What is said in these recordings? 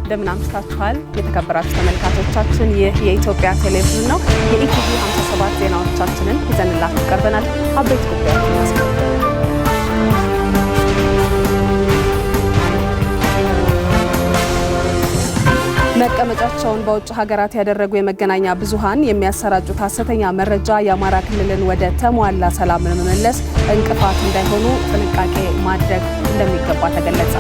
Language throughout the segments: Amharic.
እንደምን አምሽታችኋል የተከበራችሁ ተመልካቾቻችን፣ ይህ የኢትዮጵያ ቴሌቪዥን ነው። የኢቲቪ 57 ዜናዎቻችንን ይዘንላችሁ ቀርበናል። አበይት ጉዳዮችን እናስቀድም። መቀመጫቸውን በውጭ ሀገራት ያደረጉ የመገናኛ ብዙሃን የሚያሰራጩት ሐሰተኛ መረጃ የአማራ ክልልን ወደ ተሟላ ሰላም ለመመለስ እንቅፋት እንዳይሆኑ ጥንቃቄ ማድረግ እንደሚገባ ተገለጸ።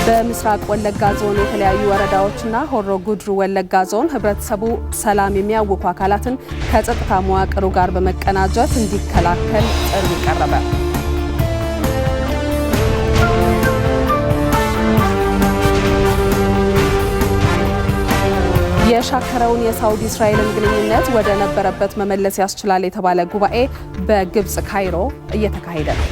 በምስራቅ ወለጋ ዞን የተለያዩ ወረዳዎችና ሆሮ ጉድሩ ወለጋ ዞን ህብረተሰቡ ሰላም የሚያውኩ አካላትን ከጸጥታ መዋቅሩ ጋር በመቀናጀት እንዲከላከል ጥሪ ቀረበ። የሻከረውን የሳውዲ እስራኤልን ግንኙነት ወደ ነበረበት መመለስ ያስችላል የተባለ ጉባኤ በግብጽ ካይሮ እየተካሄደ ነው።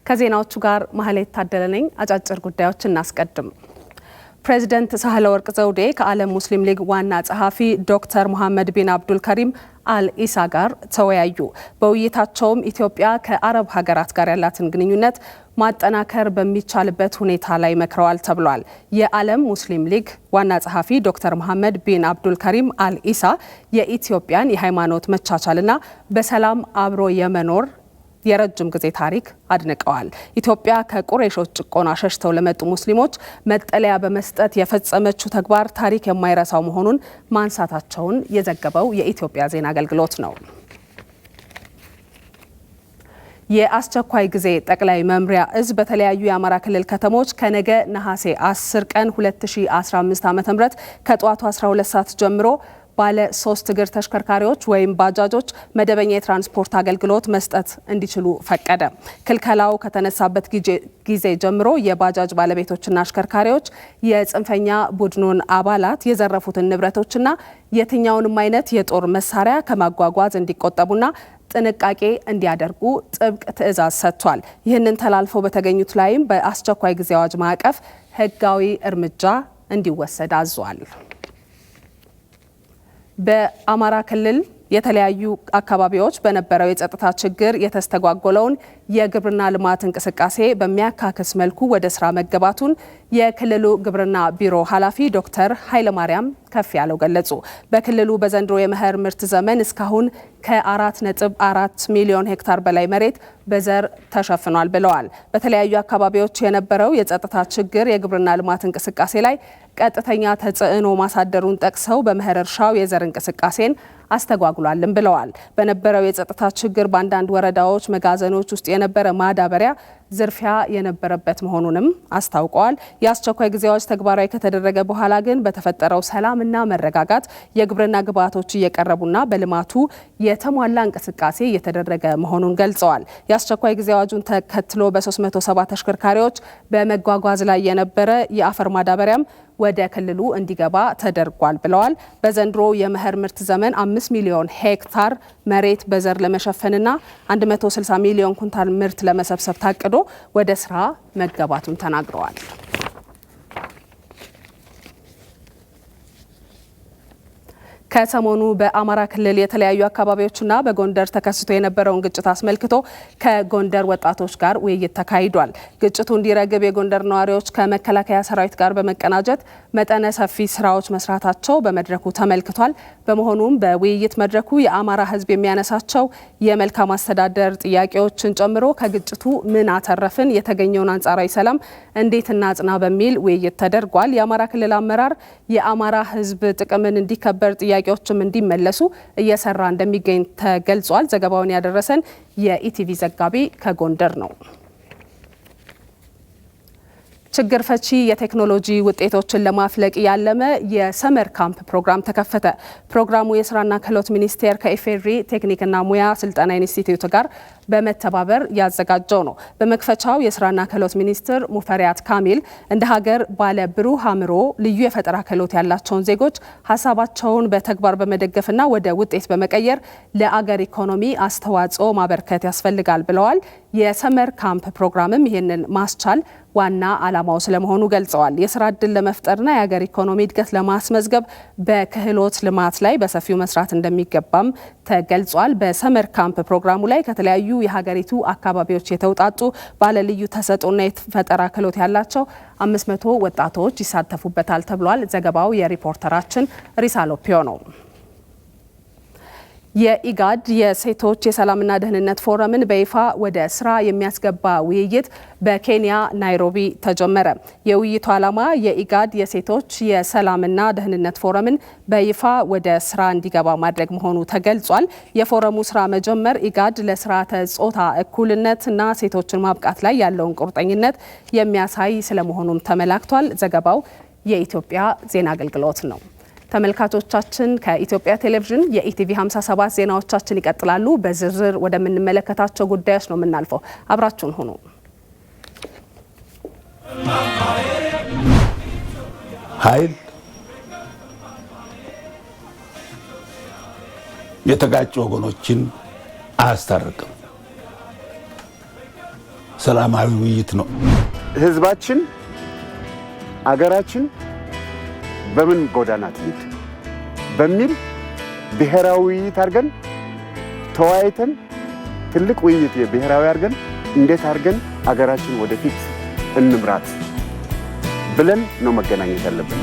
ከዜናዎቹ ጋር ማህሌት ታደለ ነኝ። አጫጭር ጉዳዮችን እናስቀድም። ፕሬዚደንት ሳህለወርቅ ዘውዴ ከዓለም ሙስሊም ሊግ ዋና ጸሐፊ ዶክተር መሐመድ ቢን አብዱል ከሪም አል ኢሳ ጋር ተወያዩ። በውይይታቸውም ኢትዮጵያ ከአረብ ሀገራት ጋር ያላትን ግንኙነት ማጠናከር በሚቻልበት ሁኔታ ላይ መክረዋል ተብሏል። የዓለም ሙስሊም ሊግ ዋና ጸሐፊ ዶክተር መሐመድ ቢን አብዱል ከሪም አል ኢሳ የኢትዮጵያን የሃይማኖት መቻቻልና በሰላም አብሮ የመኖር የረጅም ጊዜ ታሪክ አድንቀዋል። ኢትዮጵያ ከቁረይሾች ጭቆና ሸሽተው ለመጡ ሙስሊሞች መጠለያ በመስጠት የፈጸመችው ተግባር ታሪክ የማይረሳው መሆኑን ማንሳታቸውን የዘገበው የኢትዮጵያ ዜና አገልግሎት ነው። የአስቸኳይ ጊዜ ጠቅላይ መምሪያ እዝ በተለያዩ የአማራ ክልል ከተሞች ከነገ ነሐሴ 10 ቀን 2015 ዓ.ም ከጠዋቱ 12 ሰዓት ጀምሮ ባለ 3 እግር ተሽከርካሪዎች ወይም ባጃጆች መደበኛ የትራንስፖርት አገልግሎት መስጠት እንዲችሉ ፈቀደ። ክልከላው ከተነሳበት ጊዜ ጀምሮ የባጃጅ ባለቤቶችና አሽከርካሪዎች የጽንፈኛ ቡድኑን አባላት የዘረፉትን ንብረቶችና የትኛውንም አይነት የጦር መሳሪያ ከማጓጓዝ እንዲቆጠቡና ጥንቃቄ እንዲያደርጉ ጥብቅ ትዕዛዝ ሰጥቷል። ይህንን ተላልፈው በተገኙት ላይም በአስቸኳይ ጊዜ አዋጅ ማዕቀፍ ሕጋዊ እርምጃ እንዲወሰድ አዟል። በአማራ ክልል የተለያዩ አካባቢዎች በነበረው የጸጥታ ችግር የተስተጓጎለውን የግብርና ልማት እንቅስቃሴ በሚያካክስ መልኩ ወደ ስራ መገባቱን የክልሉ ግብርና ቢሮ ኃላፊ ዶክተር ኃይለማርያም ከፍ ያለው ገለጹ። በክልሉ በዘንድሮ የመኸር ምርት ዘመን እስካሁን ከ4.4 ሚሊዮን ሄክታር በላይ መሬት በዘር ተሸፍኗል ብለዋል። በተለያዩ አካባቢዎች የነበረው የጸጥታ ችግር የግብርና ልማት እንቅስቃሴ ላይ ቀጥተኛ ተጽዕኖ ማሳደሩን ጠቅሰው በመኸር እርሻው የዘር እንቅስቃሴን አስተጓጉሏልም ብለዋል። በነበረው የጸጥታ ችግር በአንዳንድ ወረዳዎች መጋዘኖች ውስጥ የነበረ ማዳበሪያ ዝርፊያ የነበረበት መሆኑንም አስታውቀዋል። የአስቸኳይ ጊዜ አዋጅ ተግባራዊ ከተደረገ በኋላ ግን በተፈጠረው ሰላምና መረጋጋት የግብርና ግብዓቶች እየቀረቡና በልማቱ የተሟላ እንቅስቃሴ እየተደረገ መሆኑን ገልጸዋል። የአስቸኳይ ጊዜ አዋጁን ተከትሎ በ370 ተሽከርካሪዎች በመጓጓዝ ላይ የነበረ የአፈር ማዳበሪያም ወደ ክልሉ እንዲገባ ተደርጓል ብለዋል። በዘንድሮ የመኸር ምርት ዘመን 5 ሚሊዮን ሄክታር መሬት በዘር ለመሸፈንና 160 ሚሊዮን ኩንታል ምርት ለመሰብሰብ ታቅዶ ወደ ስራ መገባቱን ተናግረዋል። ከሰሞኑ በአማራ ክልል የተለያዩ አካባቢዎችና በጎንደር ተከስቶ የነበረውን ግጭት አስመልክቶ ከጎንደር ወጣቶች ጋር ውይይት ተካሂዷል። ግጭቱ እንዲረግብ የጎንደር ነዋሪዎች ከመከላከያ ሰራዊት ጋር በመቀናጀት መጠነ ሰፊ ስራዎች መስራታቸው በመድረኩ ተመልክቷል። በመሆኑም በውይይት መድረኩ የአማራ ሕዝብ የሚያነሳቸው የመልካም አስተዳደር ጥያቄዎችን ጨምሮ ከግጭቱ ምን አተረፍን፣ የተገኘውን አንጻራዊ ሰላም እንዴት እናጽና በሚል ውይይት ተደርጓል። የአማራ ክልል አመራር የአማራ ሕዝብ ጥቅምን እንዲከበር ጥያቄዎችም እንዲመለሱ እየሰራ እንደሚገኝ ተገልጿል። ዘገባውን ያደረሰን የኢቲቪ ዘጋቢ ከጎንደር ነው። ችግር ፈቺ የቴክኖሎጂ ውጤቶችን ለማፍለቅ ያለመ የሰመር ካምፕ ፕሮግራም ተከፈተ። ፕሮግራሙ የስራና ክህሎት ሚኒስቴር ከኢፌዴሪ ቴክኒክና ሙያ ስልጠና ኢንስቲትዩት ጋር በመተባበር ያዘጋጀው ነው። በመክፈቻው የስራና ክህሎት ሚኒስትር ሙፈሪያት ካሚል እንደ ሀገር ባለ ብሩህ አእምሮ ልዩ የፈጠራ ክህሎት ያላቸውን ዜጎች ሀሳባቸውን በተግባር በመደገፍና ወደ ውጤት በመቀየር ለአገር ኢኮኖሚ አስተዋጽኦ ማበርከት ያስፈልጋል ብለዋል። የሰመር ካምፕ ፕሮግራምም ይህንን ማስቻል ዋና ዓላማው ስለመሆኑ ገልጸዋል። የስራ ዕድል ለመፍጠርና የሀገር ኢኮኖሚ እድገት ለማስመዝገብ በክህሎት ልማት ላይ በሰፊው መስራት እንደሚገባም ተገልጿል። በሰመር ካምፕ ፕሮግራሙ ላይ ከተለያዩ የሀገሪቱ አካባቢዎች የተውጣጡ ባለልዩ ተሰጥኦና የፈጠራ ክህሎት ያላቸው 500 ወጣቶች ይሳተፉበታል ተብሏል። ዘገባው የሪፖርተራችን ሪሳሎፒዮ ነው። የኢጋድ የሴቶች የሰላምና ደህንነት ፎረምን በይፋ ወደ ስራ የሚያስገባ ውይይት በኬንያ ናይሮቢ ተጀመረ። የውይይቱ ዓላማ የኢጋድ የሴቶች የሰላምና ደህንነት ፎረምን በይፋ ወደ ስራ እንዲገባ ማድረግ መሆኑ ተገልጿል። የፎረሙ ስራ መጀመር ኢጋድ ለስርዓተ ጾታ እኩልነትና ሴቶችን ማብቃት ላይ ያለውን ቁርጠኝነት የሚያሳይ ስለመሆኑም ተመላክቷል። ዘገባው የኢትዮጵያ ዜና አገልግሎት ነው። ተመልካቾቻችን ከኢትዮጵያ ቴሌቪዥን የኢቲቪ 57 ዜናዎቻችን ይቀጥላሉ። በዝርዝር ወደምንመለከታቸው ጉዳዮች ነው የምናልፈው። አብራችሁን ሁኑ። ኃይል የተጋጩ ወገኖችን አያስታርቅም። ሰላማዊ ውይይት ነው። ህዝባችን አገራችን በምን ጎዳና ትሂድ በሚል ብሔራዊ ውይይት አድርገን ተወያይተን ትልቅ ውይይት የብሔራዊ አድርገን እንዴት አድርገን አገራችን ወደፊት እንምራት ብለን ነው መገናኘት ያለብን።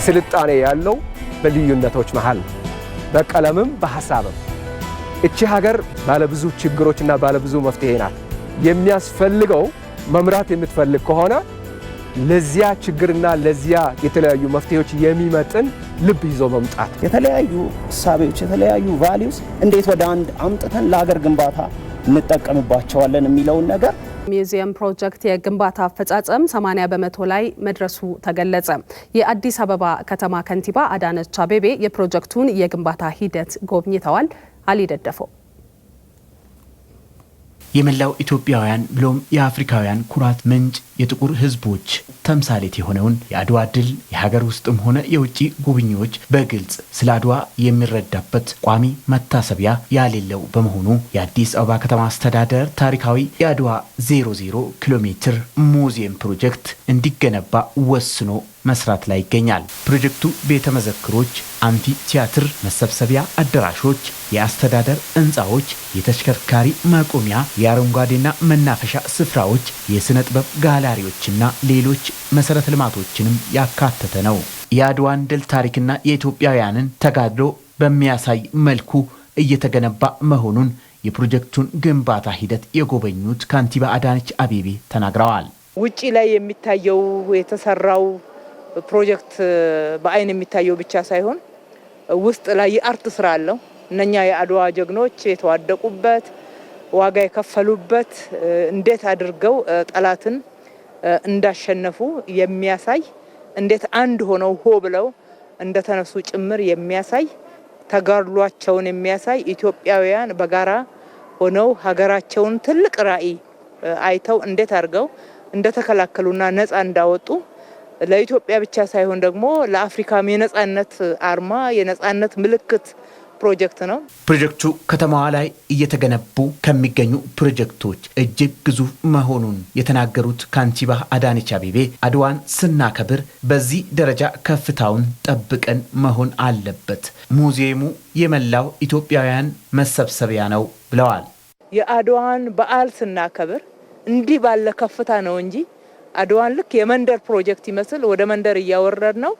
ስልጣኔ ያለው በልዩነቶች መሃል በቀለምም በሐሳብም እቺ ሀገር ባለብዙ ችግሮችና ባለብዙ መፍትሄ ናት። የሚያስፈልገው መምራት የምትፈልግ ከሆነ ለዚያ ችግርና ለዚያ የተለያዩ መፍትሄዎች የሚመጥን ልብ ይዞ መምጣት፣ የተለያዩ እሳቤዎች የተለያዩ ቫልዩስ እንዴት ወደ አንድ አምጥተን ለሀገር ግንባታ እንጠቀምባቸዋለን የሚለውን ነገር ሚውዚየም ፕሮጀክት የግንባታ አፈጻጸም 80 በመቶ ላይ መድረሱ ተገለጸ። የአዲስ አበባ ከተማ ከንቲባ አዳነች አቤቤ የፕሮጀክቱን የግንባታ ሂደት ጎብኝተዋል። አሊ ደደፈው የመላው ኢትዮጵያውያን ብሎም የአፍሪካውያን ኩራት ምንጭ የጥቁር ሕዝቦች ተምሳሌት የሆነውን የአድዋ ድል የሀገር ውስጥም ሆነ የውጭ ጎብኚዎች በግልጽ ስለ አድዋ የሚረዳበት ቋሚ መታሰቢያ ያሌለው በመሆኑ የአዲስ አበባ ከተማ አስተዳደር ታሪካዊ የአድዋ 00 ኪሎ ሜትር ሙዚየም ፕሮጀክት እንዲገነባ ወስኖ መስራት ላይ ይገኛል። ፕሮጀክቱ ቤተ መዘክሮች፣ አምፊ ቲያትር፣ መሰብሰቢያ አዳራሾች፣ የአስተዳደር ህንፃዎች፣ የተሽከርካሪ ማቆሚያ፣ የአረንጓዴና መናፈሻ ስፍራዎች፣ የስነ ጥበብ ጋላሪዎችና ሌሎች መሰረተ ልማቶችንም ያካተተ ነው። የአድዋን ድል ታሪክና የኢትዮጵያውያንን ተጋድሎ በሚያሳይ መልኩ እየተገነባ መሆኑን የፕሮጀክቱን ግንባታ ሂደት የጎበኙት ካንቲባ አዳነች አቤቤ ተናግረዋል። ውጪ ላይ የሚታየው የተሰራው ፕሮጀክት በአይን የሚታየው ብቻ ሳይሆን ውስጥ ላይ የአርት ስራ አለው። እነኛ የአድዋ ጀግኖች የተዋደቁበት ዋጋ የከፈሉበት እንዴት አድርገው ጠላትን እንዳሸነፉ የሚያሳይ እንዴት አንድ ሆነው ሆ ብለው እንደተነሱ ጭምር የሚያሳይ ተጋድሏቸውን የሚያሳይ ኢትዮጵያውያን በጋራ ሆነው ሀገራቸውን ትልቅ ራዕይ አይተው እንዴት አድርገው እንደተከላከሉና ነፃ እንዳወጡ ለኢትዮጵያ ብቻ ሳይሆን ደግሞ ለአፍሪካም የነፃነት አርማ የነፃነት ምልክት ፕሮጀክት ነው። ፕሮጀክቱ ከተማዋ ላይ እየተገነቡ ከሚገኙ ፕሮጀክቶች እጅግ ግዙፍ መሆኑን የተናገሩት ካንቲባ አዳነች አቤቤ አድዋን ስናከብር በዚህ ደረጃ ከፍታውን ጠብቀን መሆን አለበት፣ ሙዚየሙ የመላው ኢትዮጵያውያን መሰብሰቢያ ነው ብለዋል። የአድዋን በዓል ስናከብር እንዲህ ባለ ከፍታ ነው እንጂ አድዋን ልክ የመንደር ፕሮጀክት ይመስል ወደ መንደር እያወረድ ነው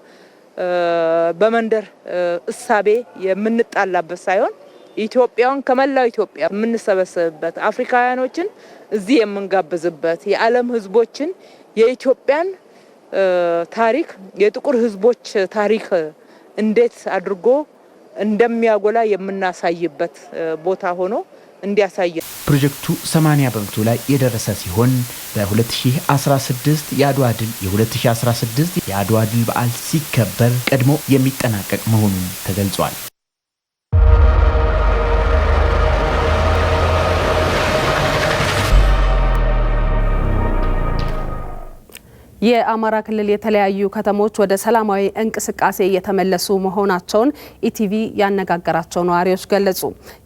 በመንደር እሳቤ የምንጣላበት ሳይሆን ኢትዮጵያን ከመላው ኢትዮጵያ የምንሰበሰብበት አፍሪካውያኖችን እዚህ የምንጋብዝበት የዓለም ህዝቦችን የኢትዮጵያን ታሪክ የጥቁር ህዝቦች ታሪክ እንዴት አድርጎ እንደሚያጎላ የምናሳይበት ቦታ ሆኖ እንዲያሳይ ፕሮጀክቱ 80% ላይ የደረሰ ሲሆን በ2016 የአድዋ ድል የ2016 የአድዋ ድል በዓል ሲከበር ቀድሞ የሚጠናቀቅ መሆኑ ተገልጿል። የአማራ ክልል የተለያዩ ከተሞች ወደ ሰላማዊ እንቅስቃሴ እየተመለሱ መሆናቸውን ኢቲቪ ያነጋገራቸው ነዋሪዎች ገለጹ።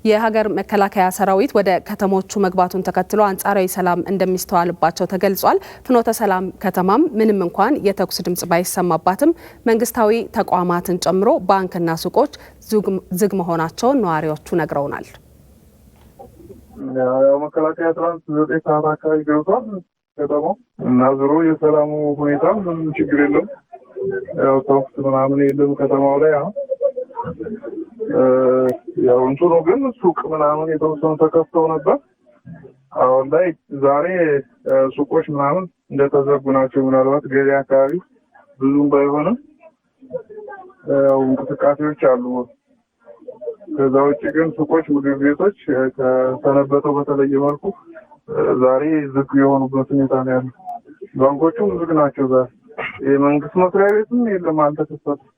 የሀገር መከላከያ ሰራዊት ወደ ከተሞቹ መግባቱን ተከትሎ አንጻራዊ ሰላም እንደሚስተዋልባቸው ተገልጿል። ፍኖተ ሰላም ከተማም ምንም እንኳን የተኩስ ድምጽ ባይሰማባትም መንግስታዊ ተቋማትን ጨምሮ ባንክና ሱቆች ዝግ መሆናቸውን ነዋሪዎቹ ነግረውናል። መከላከያ ትራንስ 9 ሰዓት አካባቢ ገብቷል ከተማው እና ዞሮ የሰላሙ ሁኔታ ምንም ችግር የለም። ያው ተኩስ ምናምን የለም ከተማው ላይ ያው እንትኑ ግን ሱቅ ምናምን የተወሰኑ ተከፍተው ነበር። አሁን ላይ ዛሬ ሱቆች ምናምን እንደተዘጉ ናቸው። ምናልባት ገበያ አካባቢ ብዙም ባይሆንም ያው እንቅስቃሴዎች አሉ። ከዛ ውጭ ግን ሱቆች፣ ምግብ ቤቶች ከሰነበተው በተለየ መልኩ ዛሬ ዝግ የሆኑበት ሁኔታ ነው ያለው። ባንኮቹም ዝግ ናቸው። ዛሬ የመንግስት መስሪያ ቤትም የለም አልተከፈተም።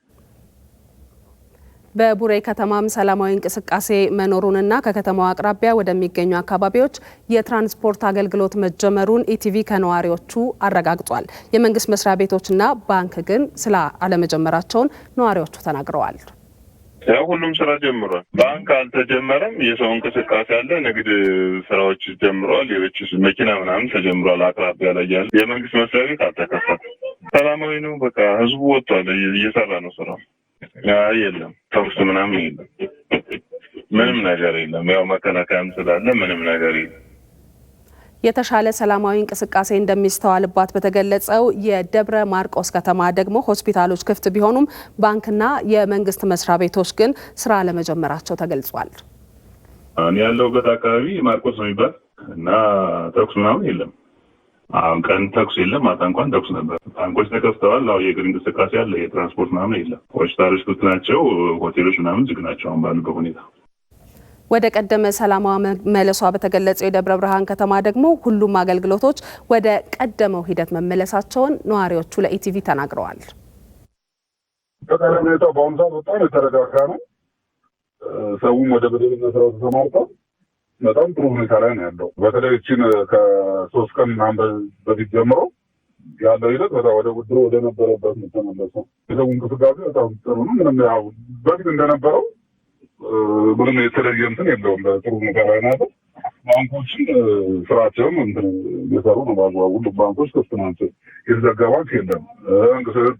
በቡሬ ከተማም ሰላማዊ እንቅስቃሴ መኖሩንና ከከተማው አቅራቢያ ወደሚገኙ አካባቢዎች የትራንስፖርት አገልግሎት መጀመሩን ኢቲቪ ከነዋሪዎቹ አረጋግጧል። የመንግስት መስሪያ ቤቶችና ባንክ ግን ስለ አለመጀመራቸውን ነዋሪዎቹ ተናግረዋል። ያው ሁሉም ስራ ጀምሯል። ባንክ አልተጀመረም። የሰው እንቅስቃሴ አለ። ንግድ ስራዎች ጀምረዋል። የቤት መኪና ምናምን ተጀምሯል። አቅራቢያ ላይ ያለ የመንግስት መስሪያ ቤት አልተከፈተም። ሰላማዊ ነው። በቃ ህዝቡ ወጥቷል፣ እየሰራ ነው ስራው። የለም ተኩስ ምናምን የለም። ምንም ነገር የለም። ያው መከላከያም ስላለ ምንም ነገር የለም። የተሻለ ሰላማዊ እንቅስቃሴ እንደሚስተዋልባት በተገለጸው የደብረ ማርቆስ ከተማ ደግሞ ሆስፒታሎች ክፍት ቢሆኑም ባንክና የመንግስት መስሪያ ቤቶች ግን ስራ ለመጀመራቸው ተገልጿል። እኔ ያለሁበት አካባቢ ማርቆስ ነው የሚባል እና ተኩስ ምናምን የለም። አሁን ቀን ተኩስ የለም፣ ማታ እንኳን ተኩስ ነበር። ባንኮች ተከፍተዋል። አዎ የእግር እንቅስቃሴ አለ። የትራንስፖርት ምናምን የለም። ሆስፒታሎች ክፍት ናቸው። ሆቴሎች ምናምን ዝግ ናቸው አሁን ባሉበት ሁኔታ። ወደ ቀደመ ሰላማ መለሷ በተገለጸው የደብረ ብርሃን ከተማ ደግሞ ሁሉም አገልግሎቶች ወደ ቀደመው ሂደት መመለሳቸውን ነዋሪዎቹ ለኢቲቪ ተናግረዋል። ሁኔታው በአሁኑ ሰዓት በጣም የተረጋጋ ነው። ሰውም ወደ መደበኛ ስራው ተሰማርቷል። በጣም ጥሩ ሁኔታ ላይ ነው ያለው። በተለይ እቺን ከ3 ቀን ምናምን በፊት ጀምሮ ያለው ሂደት በጣም ወደ ውድሮ ወደ ነበረበት ተመለሰ። የሰው እንቅስቃሴ በጣም ጥሩ ነው። ምንም ያው በፊት እንደነበረው ምንም የተለየ እንትን የለውም። በጥሩ ሁኔታ ላይ ናቸው። ባንኮችን ስራቸውን እንትን እየሰሩ ነው በአግባቡ። ሁሉም ባንኮች ክፍት ናቸው። የተዘጋ ባንክ የለም።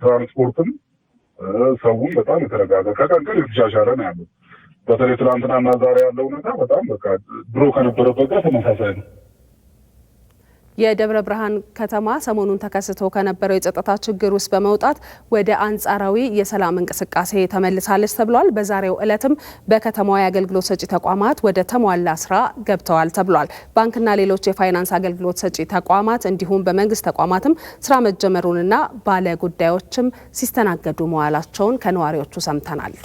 ትራንስፖርትም ሰውም በጣም የተረጋጋ ከቀን ቀን የተሻሻለ ነው ያለው። በተለይ ትናንትናና ዛሬ ያለው ሁኔታ በጣም በቃ ድሮ ከነበረበት ጋር ተመሳሳይ ነው። የደብረ ብርሃን ከተማ ሰሞኑን ተከስቶ ከነበረው የጸጥታ ችግር ውስጥ በመውጣት ወደ አንጻራዊ የሰላም እንቅስቃሴ ተመልሳለች ተብሏል። በዛሬው ዕለትም በከተማዋ የአገልግሎት ሰጪ ተቋማት ወደ ተሟላ ስራ ገብተዋል ተብሏል። ባንክና ሌሎች የፋይናንስ አገልግሎት ሰጪ ተቋማት እንዲሁም በመንግስት ተቋማትም ስራ መጀመሩንና ባለ ጉዳዮችም ሲስተናገዱ መዋላቸውን ከነዋሪዎቹ ሰምተናል።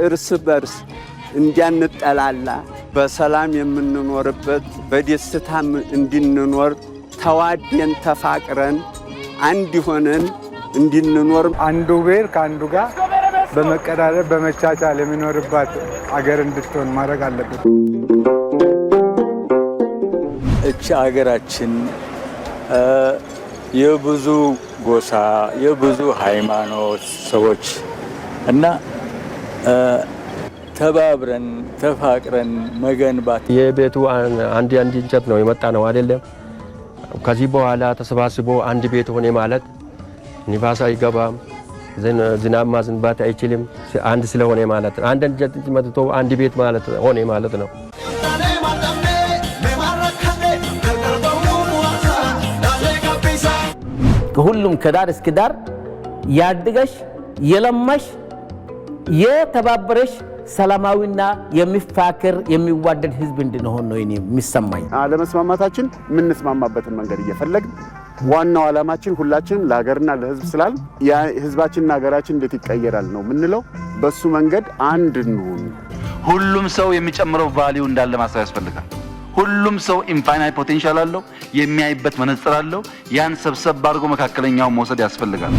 እርስ በርስ እንዲያንጠላላ በሰላም የምንኖርበት በደስታም እንድንኖር ተዋደን ተፋቅረን አንድ ሆነን እንድንኖር አንዱ ብሔር ከአንዱ ጋር በመቀራረብ በመቻቻል የሚኖርባት አገር እንድትሆን ማድረግ አለበት። እቺ አገራችን የብዙ ጎሳ የብዙ ሃይማኖት ሰዎች እና ተባብረን ተፋቅረን መገንባት የቤቱ አንድ እንጨት ነው የመጣ ነው አይደለም። ከዚህ በኋላ ተሰባስቦ አንድ ቤት ሆነ ማለት ንፋስ አይገባም፣ ዝናብ ማዝንባት አይችልም። አንድ ስለሆነ ማለት ነው። አንድ እንጨት መጥቶ አንድ ቤት ማለት ሆነ ማለት ነው። ሁሉም ከዳር እስከ ዳር ያድገሽ የለማሽ የተባበረሽ ሰላማዊና የሚፋከር የሚዋደድ ህዝብ እንድንሆን ነው የሚሰማኝ። አለመስማማታችን የምንስማማበትን መንገድ እየፈለግን ዋናው ዓላማችን ሁላችንም ለሀገርና ለህዝብ ስላል ያ ህዝባችንና ሀገራችን እንዴት ይቀየራል ነው ምንለው። በሱ መንገድ አንድ እንሁን። ሁሉም ሰው የሚጨምረው ቫልዩ እንዳለ ማሰብ ያስፈልጋል። ሁሉም ሰው ኢንፋይናይት ፖቴንሻል አለው፣ የሚያይበት መነጽር አለው። ያን ሰብሰብ አድርጎ መካከለኛውን መውሰድ ያስፈልጋል።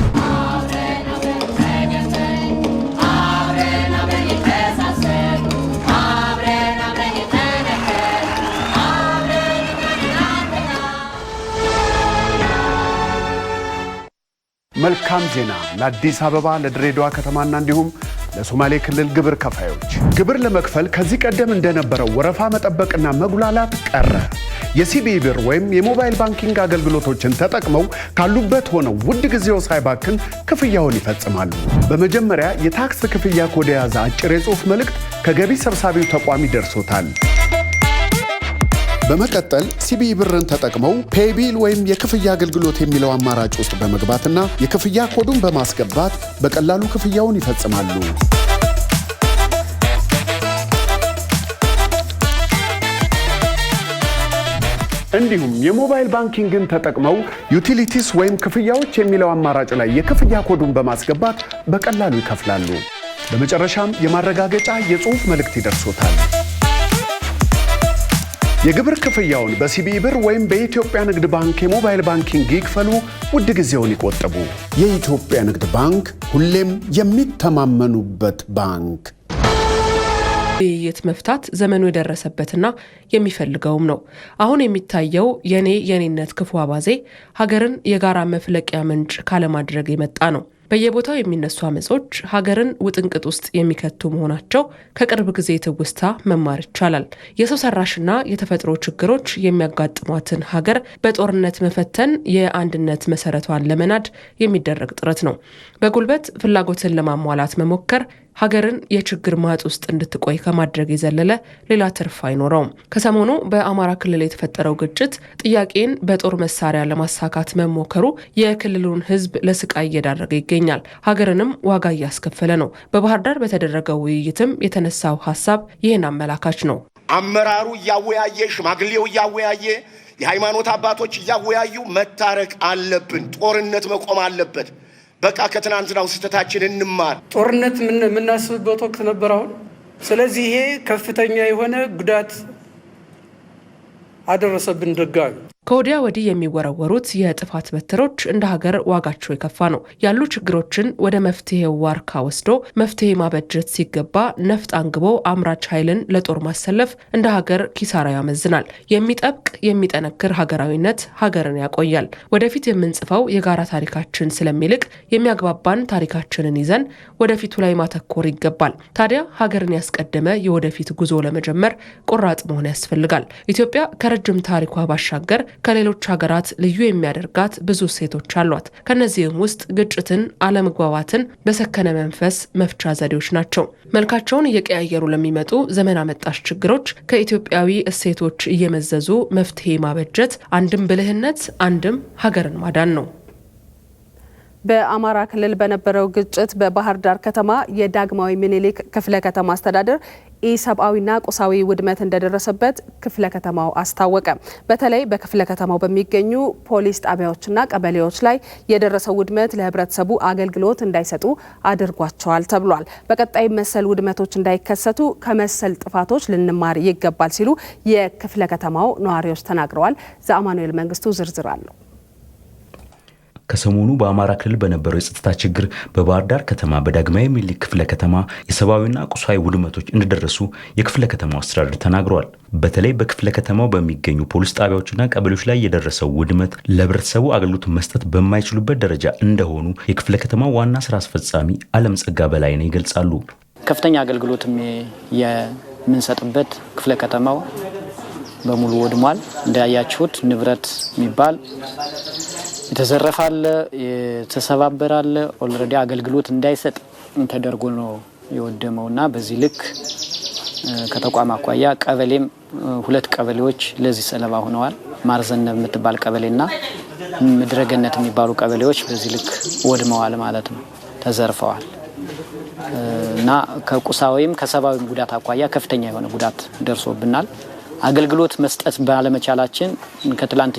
መልካም ዜና ለአዲስ አበባ ለድሬዳዋ ከተማና እንዲሁም ለሶማሌ ክልል ግብር ከፋዮች። ግብር ለመክፈል ከዚህ ቀደም እንደነበረው ወረፋ መጠበቅና መጉላላት ቀረ። የሲቢኢ ብር ወይም የሞባይል ባንኪንግ አገልግሎቶችን ተጠቅመው ካሉበት ሆነው ውድ ጊዜው ሳይባክን ክፍያውን ይፈጽማሉ። በመጀመሪያ የታክስ ክፍያ ኮድ የያዘ አጭር የጽሑፍ መልእክት ከገቢ ሰብሳቢው ተቋም ይደርሶታል። በመቀጠል ሲቢኢ ብርን ተጠቅመው ፔይቢል ወይም የክፍያ አገልግሎት የሚለው አማራጭ ውስጥ በመግባትና የክፍያ ኮዱን በማስገባት በቀላሉ ክፍያውን ይፈጽማሉ። እንዲሁም የሞባይል ባንኪንግን ተጠቅመው ዩቲሊቲስ ወይም ክፍያዎች የሚለው አማራጭ ላይ የክፍያ ኮዱን በማስገባት በቀላሉ ይከፍላሉ። በመጨረሻም የማረጋገጫ የጽሑፍ መልእክት ይደርሶታል። የግብር ክፍያውን በሲቢኢ ብር ወይም በኢትዮጵያ ንግድ ባንክ የሞባይል ባንኪንግ ይክፈሉ፣ ውድ ጊዜውን ይቆጥቡ። የኢትዮጵያ ንግድ ባንክ ሁሌም የሚተማመኑበት ባንክ። ውይይት መፍታት ዘመኑ የደረሰበትና የሚፈልገውም ነው። አሁን የሚታየው የኔነት ክፉ አባዜ ሀገርን የጋራ መፍለቂያ ምንጭ ካለማድረግ የመጣ ነው። በየቦታው የሚነሱ አመጾች ሀገርን ውጥንቅጥ ውስጥ የሚከቱ መሆናቸው ከቅርብ ጊዜ ትውስታ መማር ይቻላል። የሰው ሰራሽና የተፈጥሮ ችግሮች የሚያጋጥሟትን ሀገር በጦርነት መፈተን የአንድነት መሰረቷን ለመናድ የሚደረግ ጥረት ነው። በጉልበት ፍላጎትን ለማሟላት መሞከር ሀገርን የችግር ማጥ ውስጥ እንድትቆይ ከማድረግ የዘለለ ሌላ ትርፍ አይኖረውም። ከሰሞኑ በአማራ ክልል የተፈጠረው ግጭት ጥያቄን በጦር መሳሪያ ለማሳካት መሞከሩ የክልሉን ሕዝብ ለስቃይ እየዳረገ ይገኛል። ሀገርንም ዋጋ እያስከፈለ ነው። በባህር ዳር በተደረገው ውይይትም የተነሳው ሀሳብ ይህን አመላካች ነው። አመራሩ እያወያየ፣ ሽማግሌው እያወያየ፣ የሃይማኖት አባቶች እያወያዩ መታረቅ አለብን። ጦርነት መቆም አለበት። በቃ ከትናንትናው ስህተታችን እንማር። ጦርነት የምናስብበት ወቅት ነበር አሁን። ስለዚህ ይሄ ከፍተኛ የሆነ ጉዳት አደረሰብን ድጋሚ። ከወዲያ ወዲህ የሚወረወሩት የጥፋት በትሮች እንደ ሀገር ዋጋቸው የከፋ ነው። ያሉ ችግሮችን ወደ መፍትሄው ዋርካ ወስዶ መፍትሄ ማበጀት ሲገባ ነፍጥ አንግቦ አምራች ኃይልን ለጦር ማሰለፍ እንደ ሀገር ኪሳራ ያመዝናል። የሚጠብቅ የሚጠነክር ሀገራዊነት ሀገርን ያቆያል። ወደፊት የምንጽፈው የጋራ ታሪካችን ስለሚልቅ የሚያግባባን ታሪካችንን ይዘን ወደፊቱ ላይ ማተኮር ይገባል። ታዲያ ሀገርን ያስቀደመ የወደፊት ጉዞ ለመጀመር ቆራጥ መሆን ያስፈልጋል። ኢትዮጵያ ከረጅም ታሪኳ ባሻገር ከሌሎች ሀገራት ልዩ የሚያደርጋት ብዙ እሴቶች አሏት። ከነዚህም ውስጥ ግጭትን፣ አለመግባባትን በሰከነ መንፈስ መፍቻ ዘዴዎች ናቸው። መልካቸውን እየቀያየሩ ለሚመጡ ዘመን አመጣሽ ችግሮች ከኢትዮጵያዊ እሴቶች እየመዘዙ መፍትሄ ማበጀት አንድም ብልህነት፣ አንድም ሀገርን ማዳን ነው። በአማራ ክልል በነበረው ግጭት በባህር ዳር ከተማ የዳግማዊ ምኒልክ ክፍለ ከተማ አስተዳደር ኢሰብአዊና ቁሳዊ ውድመት እንደደረሰበት ክፍለ ከተማው አስታወቀ። በተለይ በክፍለ ከተማው በሚገኙ ፖሊስ ጣቢያዎችና ቀበሌዎች ላይ የደረሰው ውድመት ለሕብረተሰቡ አገልግሎት እንዳይሰጡ አድርጓቸዋል ተብሏል። በቀጣይ መሰል ውድመቶች እንዳይከሰቱ ከመሰል ጥፋቶች ልንማር ይገባል ሲሉ የክፍለ ከተማው ነዋሪዎች ተናግረዋል። ዘአማኑኤል መንግስቱ ዝርዝር አለው። ከሰሞኑ በአማራ ክልል በነበረው የጸጥታ ችግር በባህር ዳር ከተማ በዳግማዊ ምኒልክ ክፍለ ከተማ የሰብአዊና ቁሳዊ ውድመቶች እንደደረሱ የክፍለ ከተማው አስተዳደር ተናግረዋል። በተለይ በክፍለ ከተማው በሚገኙ ፖሊስ ጣቢያዎችና ቀበሌዎች ላይ የደረሰው ውድመት ለህብረተሰቡ አገልግሎት መስጠት በማይችሉበት ደረጃ እንደሆኑ የክፍለ ከተማው ዋና ስራ አስፈጻሚ አለም ጸጋ በላይነህ ይገልጻሉ። ከፍተኛ አገልግሎት የምንሰጥበት ክፍለ ከተማው በሙሉ ወድሟል። እንዳያችሁት ንብረት የሚባል የተዘረፈ አለ፣ የተሰባበረ አለ። ኦልሬዲ አገልግሎት እንዳይሰጥ ተደርጎ ነው የወደመውና በዚህ ልክ ከተቋም አኳያ ቀበሌም 2 ቀበሌዎች ለዚህ ሰለባ ሆነዋል። ማርዘነብ የምትባል ቀበሌና ምድረገነት የሚባሉ ቀበሌዎች በዚህ ልክ ወድመዋል ማለት ነው፣ ተዘርፈዋል እና ከቁሳዊም ከሰብአዊም ጉዳት አኳያ ከፍተኛ የሆነ ጉዳት ደርሶብናል። አገልግሎት መስጠት ባለመቻላችን ከትላንት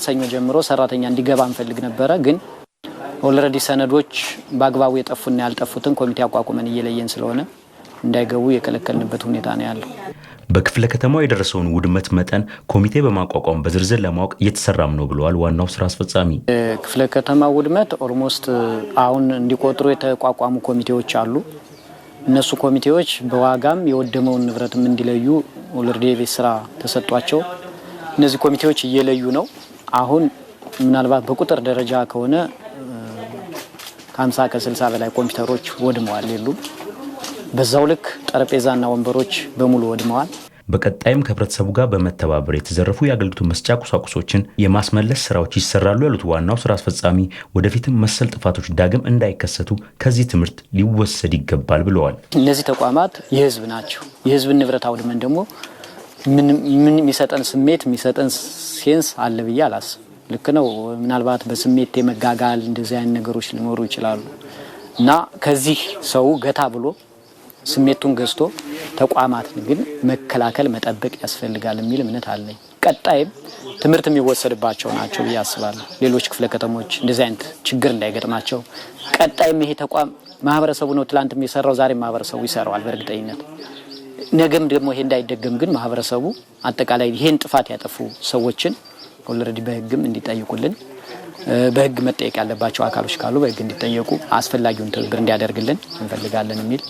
ሰኞ ጀምሮ ሰራተኛ እንዲገባ እንፈልግ ነበረ። ግን ኦልሬዲ ሰነዶች በአግባቡ የጠፉና ያልጠፉትን ኮሚቴ አቋቁመን እየለየን ስለሆነ እንዳይገቡ የከለከልንበት ሁኔታ ነው ያለው። በክፍለ ከተማው የደረሰውን ውድመት መጠን ኮሚቴ በማቋቋም በዝርዝር ለማወቅ እየተሰራም ነው ብለዋል ዋናው ስራ አስፈጻሚ። ክፍለ ከተማው ውድመት ኦልሞስት አሁን እንዲቆጥሩ የተቋቋሙ ኮሚቴዎች አሉ። እነሱ ኮሚቴዎች በዋጋም የወደመውን ንብረትም እንዲለዩ ኦልሬዲ የቤት ስራ ተሰጧቸው። እነዚህ ኮሚቴዎች እየለዩ ነው። አሁን ምናልባት በቁጥር ደረጃ ከሆነ ከ50 ከ60 በላይ ኮምፒውተሮች ወድመዋል የሉም። በዛው ልክ ጠረጴዛና ወንበሮች በሙሉ ወድመዋል። በቀጣይም ከህብረተሰቡ ጋር በመተባበር የተዘረፉ የአገልግሎት መስጫ ቁሳቁሶችን የማስመለስ ስራዎች ይሰራሉ ያሉት ዋናው ስራ አስፈጻሚ ወደፊትም መሰል ጥፋቶች ዳግም እንዳይከሰቱ ከዚህ ትምህርት ሊወሰድ ይገባል ብለዋል። እነዚህ ተቋማት የህዝብ ናቸው። የህዝብን ንብረት አውድመን ደግሞ ምን የሚሰጠን ስሜት የሚሰጠን ሴንስ አለ ብዬ አላስብም። ልክ ነው። ምናልባት በስሜት የመጋጋል እንደዚህ አይነት ነገሮች ሊኖሩ ይችላሉ እና ከዚህ ሰው ገታ ብሎ ስሜቱን ገዝቶ ተቋማትን ግን መከላከል መጠበቅ ያስፈልጋል የሚል እምነት አለኝ። ቀጣይም ትምህርት የሚወሰድባቸው ናቸው ብዬ አስባለሁ። ሌሎች ክፍለ ከተሞች እንደዚህ አይነት ችግር እንዳይገጥማቸው ቀጣይም ይሄ ተቋም ማህበረሰቡ ነው ትላንትም የሰራው ዛሬም ማህበረሰቡ ይሰራዋል በእርግጠኝነት። ነገም ደግሞ ይሄ እንዳይደገም ግን ማህበረሰቡ አጠቃላይ ይሄን ጥፋት ያጠፉ ሰዎችን ኦልሬዲ በህግም እንዲጠይቁልን በህግ መጠየቅ ያለባቸው አካሎች ካሉ በህግ እንዲጠየቁ አስፈላጊውን ትብብር እንዲያደርግልን እንፈልጋለን የሚል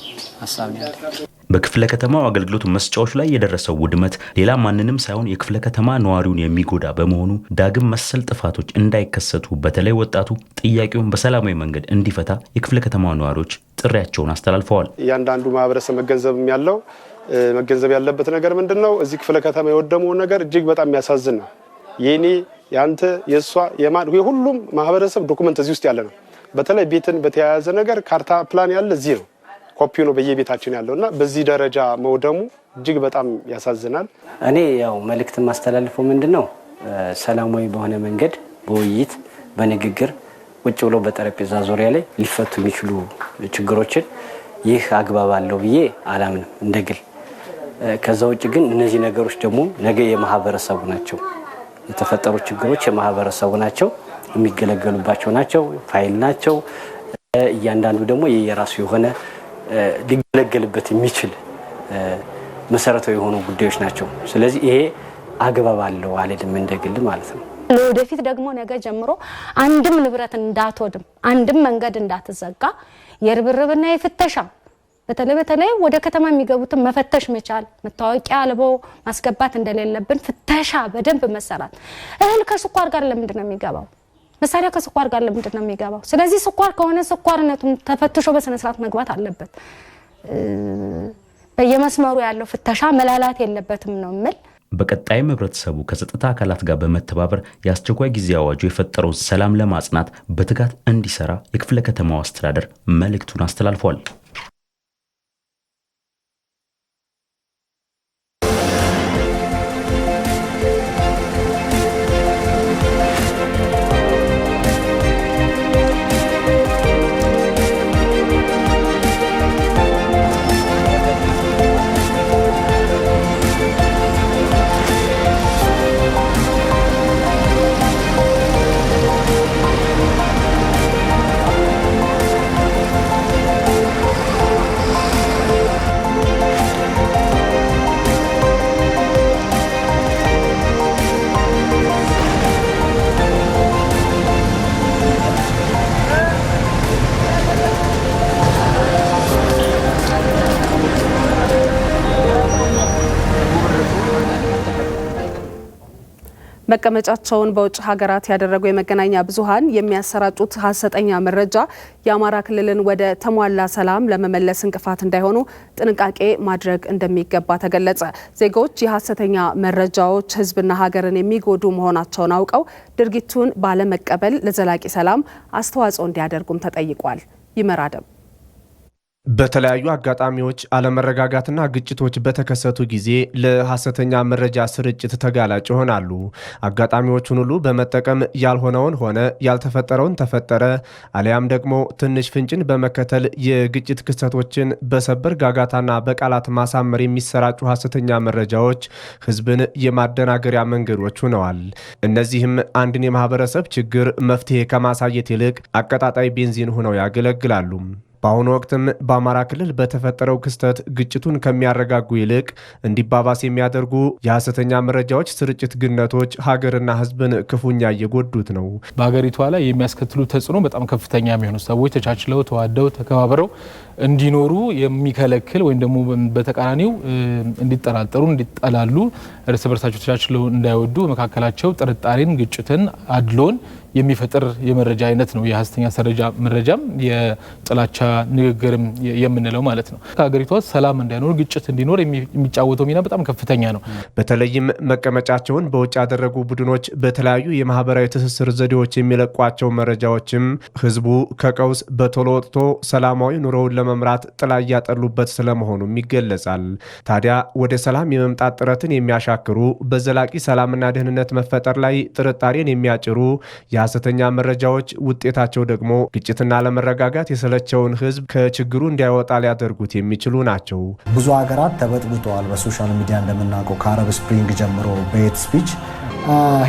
ሀሳብ ነው ያለኝ። በክፍለ ከተማው አገልግሎት መስጫዎች ላይ የደረሰው ውድመት ሌላ ማንንም ሳይሆን የክፍለ ከተማ ነዋሪውን የሚጎዳ በመሆኑ ዳግም መሰል ጥፋቶች እንዳይከሰቱ በተለይ ወጣቱ ጥያቄውን በሰላማዊ መንገድ እንዲፈታ የክፍለ ከተማው ነዋሪዎች ጥሪያቸውን አስተላልፈዋል። እያንዳንዱ ማህበረሰብ መገንዘብ ያለበት ነገር ምንድነው? እዚህ ክፍለ ከተማ የወደመው ነገር እጅግ በጣም የሚያሳዝን ነው። የኔ ያንተ የሷ የማን የሁሉም ማህበረሰብ ዶክመንት እዚህ ውስጥ ያለ ነው። በተለይ ቤትን በተያያዘ ነገር ካርታ ፕላን ያለ እዚህ ነው፣ ኮፒው ነው በየቤታችን ያለውና በዚህ ደረጃ መውደሙ እጅግ በጣም ያሳዝናል። እኔ ያው መልእክት ማስተላልፈው ምንድነው ሰላማዊ በሆነ መንገድ በውይይት በንግግር ቁጭ ብሎ በጠረጴዛ ዙሪያ ላይ ሊፈቱ የሚችሉ ችግሮችን ይህ አግባብ አለው ብዬ አላምንም እንደግል። ከዛ ውጭ ግን እነዚህ ነገሮች ደግሞ ነገ የማህበረሰቡ ናቸው። የተፈጠሩ ችግሮች የማህበረሰቡ ናቸው፣ የሚገለገሉባቸው ናቸው፣ ፋይል ናቸው። እያንዳንዱ ደግሞ የራሱ የሆነ ሊገለገልበት የሚችል መሰረታዊ የሆኑ ጉዳዮች ናቸው። ስለዚህ ይሄ አግባብ አለው አለድም እንደግል ማለት ነው። ለወደፊት ደግሞ ነገ ጀምሮ አንድም ንብረት እንዳትወድም፣ አንድም መንገድ እንዳትዘጋ የርብርብና የፍተሻ በተለይ ወደ ከተማ የሚገቡትን መፈተሽ መቻል፣ መታወቂያ አልበው ማስገባት እንደሌለብን ፍተሻ በደንብ መሰራት። እህል ከስኳር ጋር ለምንድን ነው የሚገባው? መሳሪያ ከስኳር ጋር ለምንድን ነው የሚገባው? ስለዚህ ስኳር ከሆነ ስኳርነቱን ተፈትሾ በስነ ስርዓት መግባት አለበት። በየመስመሩ ያለው ፍተሻ መላላት የለበትም ነው የምል። በቀጣይም ህብረተሰቡ ከጸጥታ አካላት ጋር በመተባበር የአስቸኳይ ጊዜ አዋጁ የፈጠረውን ሰላም ለማጽናት በትጋት እንዲሰራ የክፍለ ከተማው አስተዳደር መልእክቱን አስተላልፏል። መቀመጫቸውን በውጭ ሀገራት ያደረጉ የመገናኛ ብዙሃን የሚያሰራጩት ሀሰተኛ መረጃ የአማራ ክልልን ወደ ተሟላ ሰላም ለመመለስ እንቅፋት እንዳይሆኑ ጥንቃቄ ማድረግ እንደሚገባ ተገለጸ። ዜጎች የሀሰተኛ መረጃዎች ሕዝብና ሀገርን የሚጎዱ መሆናቸውን አውቀው ድርጊቱን ባለመቀበል ለዘላቂ ሰላም አስተዋጽኦ እንዲያደርጉም ተጠይቋል። ይመራደም በተለያዩ አጋጣሚዎች አለመረጋጋትና ግጭቶች በተከሰቱ ጊዜ ለሐሰተኛ መረጃ ስርጭት ተጋላጭ ይሆናሉ። አጋጣሚዎቹን ሁሉ በመጠቀም ያልሆነውን ሆነ፣ ያልተፈጠረውን ተፈጠረ፣ አሊያም ደግሞ ትንሽ ፍንጭን በመከተል የግጭት ክስተቶችን በሰበር ጋጋታና በቃላት ማሳመር የሚሰራጩ ሐሰተኛ መረጃዎች ህዝብን የማደናገሪያ መንገዶች ሆነዋል። እነዚህም አንድን የማህበረሰብ ችግር መፍትሄ ከማሳየት ይልቅ አቀጣጣይ ቤንዚን ሆነው ያገለግላሉ። በአሁኑ ወቅትም በአማራ ክልል በተፈጠረው ክስተት ግጭቱን ከሚያረጋጉ ይልቅ እንዲባባስ የሚያደርጉ የሐሰተኛ መረጃዎች ስርጭት ግነቶች ሀገርና ህዝብን ክፉኛ እየጎዱት ነው። በሀገሪቷ ላይ የሚያስከትሉ ተጽዕኖ በጣም ከፍተኛ የሚሆኑ ሰዎች ተቻችለው ተዋደው ተከባብረው እንዲኖሩ የሚከለክል ወይም ደግሞ በተቃራኒው እንዲጠራጠሩ እንዲጠላሉ እርስ በርሳቸው ተቻችለው እንዳይወዱ በመካከላቸው ጥርጣሬን፣ ግጭትን፣ አድሎን የሚፈጥር የመረጃ አይነት ነው። የሐሰተኛ መረጃም የጥላቻ ንግግርም የምንለው ማለት ነው። ከሀገሪቷ ሰላም እንዳይኖር ግጭት እንዲኖር የሚጫወተው ሚና በጣም ከፍተኛ ነው። በተለይም መቀመጫቸውን በውጭ ያደረጉ ቡድኖች በተለያዩ የማህበራዊ ትስስር ዘዴዎች የሚለቋቸው መረጃዎችም ህዝቡ ከቀውስ በቶሎ ወጥቶ ሰላማዊ ኑሮውን ለመምራት ጥላ እያጠሉበት ስለመሆኑም ይገለጻል። ታዲያ ወደ ሰላም የመምጣት ጥረትን የሚያሻክሩ በዘላቂ ሰላምና ደህንነት መፈጠር ላይ ጥርጣሬን የሚያጭሩ የሐሰተኛ መረጃዎች ውጤታቸው ደግሞ ግጭትና ለመረጋጋት የሰለቸውን ህዝብ ከችግሩ እንዲያወጣ ሊያደርጉት የሚችሉ ናቸው። ብዙ ሀገራት ተበጥብጠዋል። በሶሻል ሚዲያ እንደምናውቀው ከአረብ ስፕሪንግ ጀምሮ በሄት ስፒች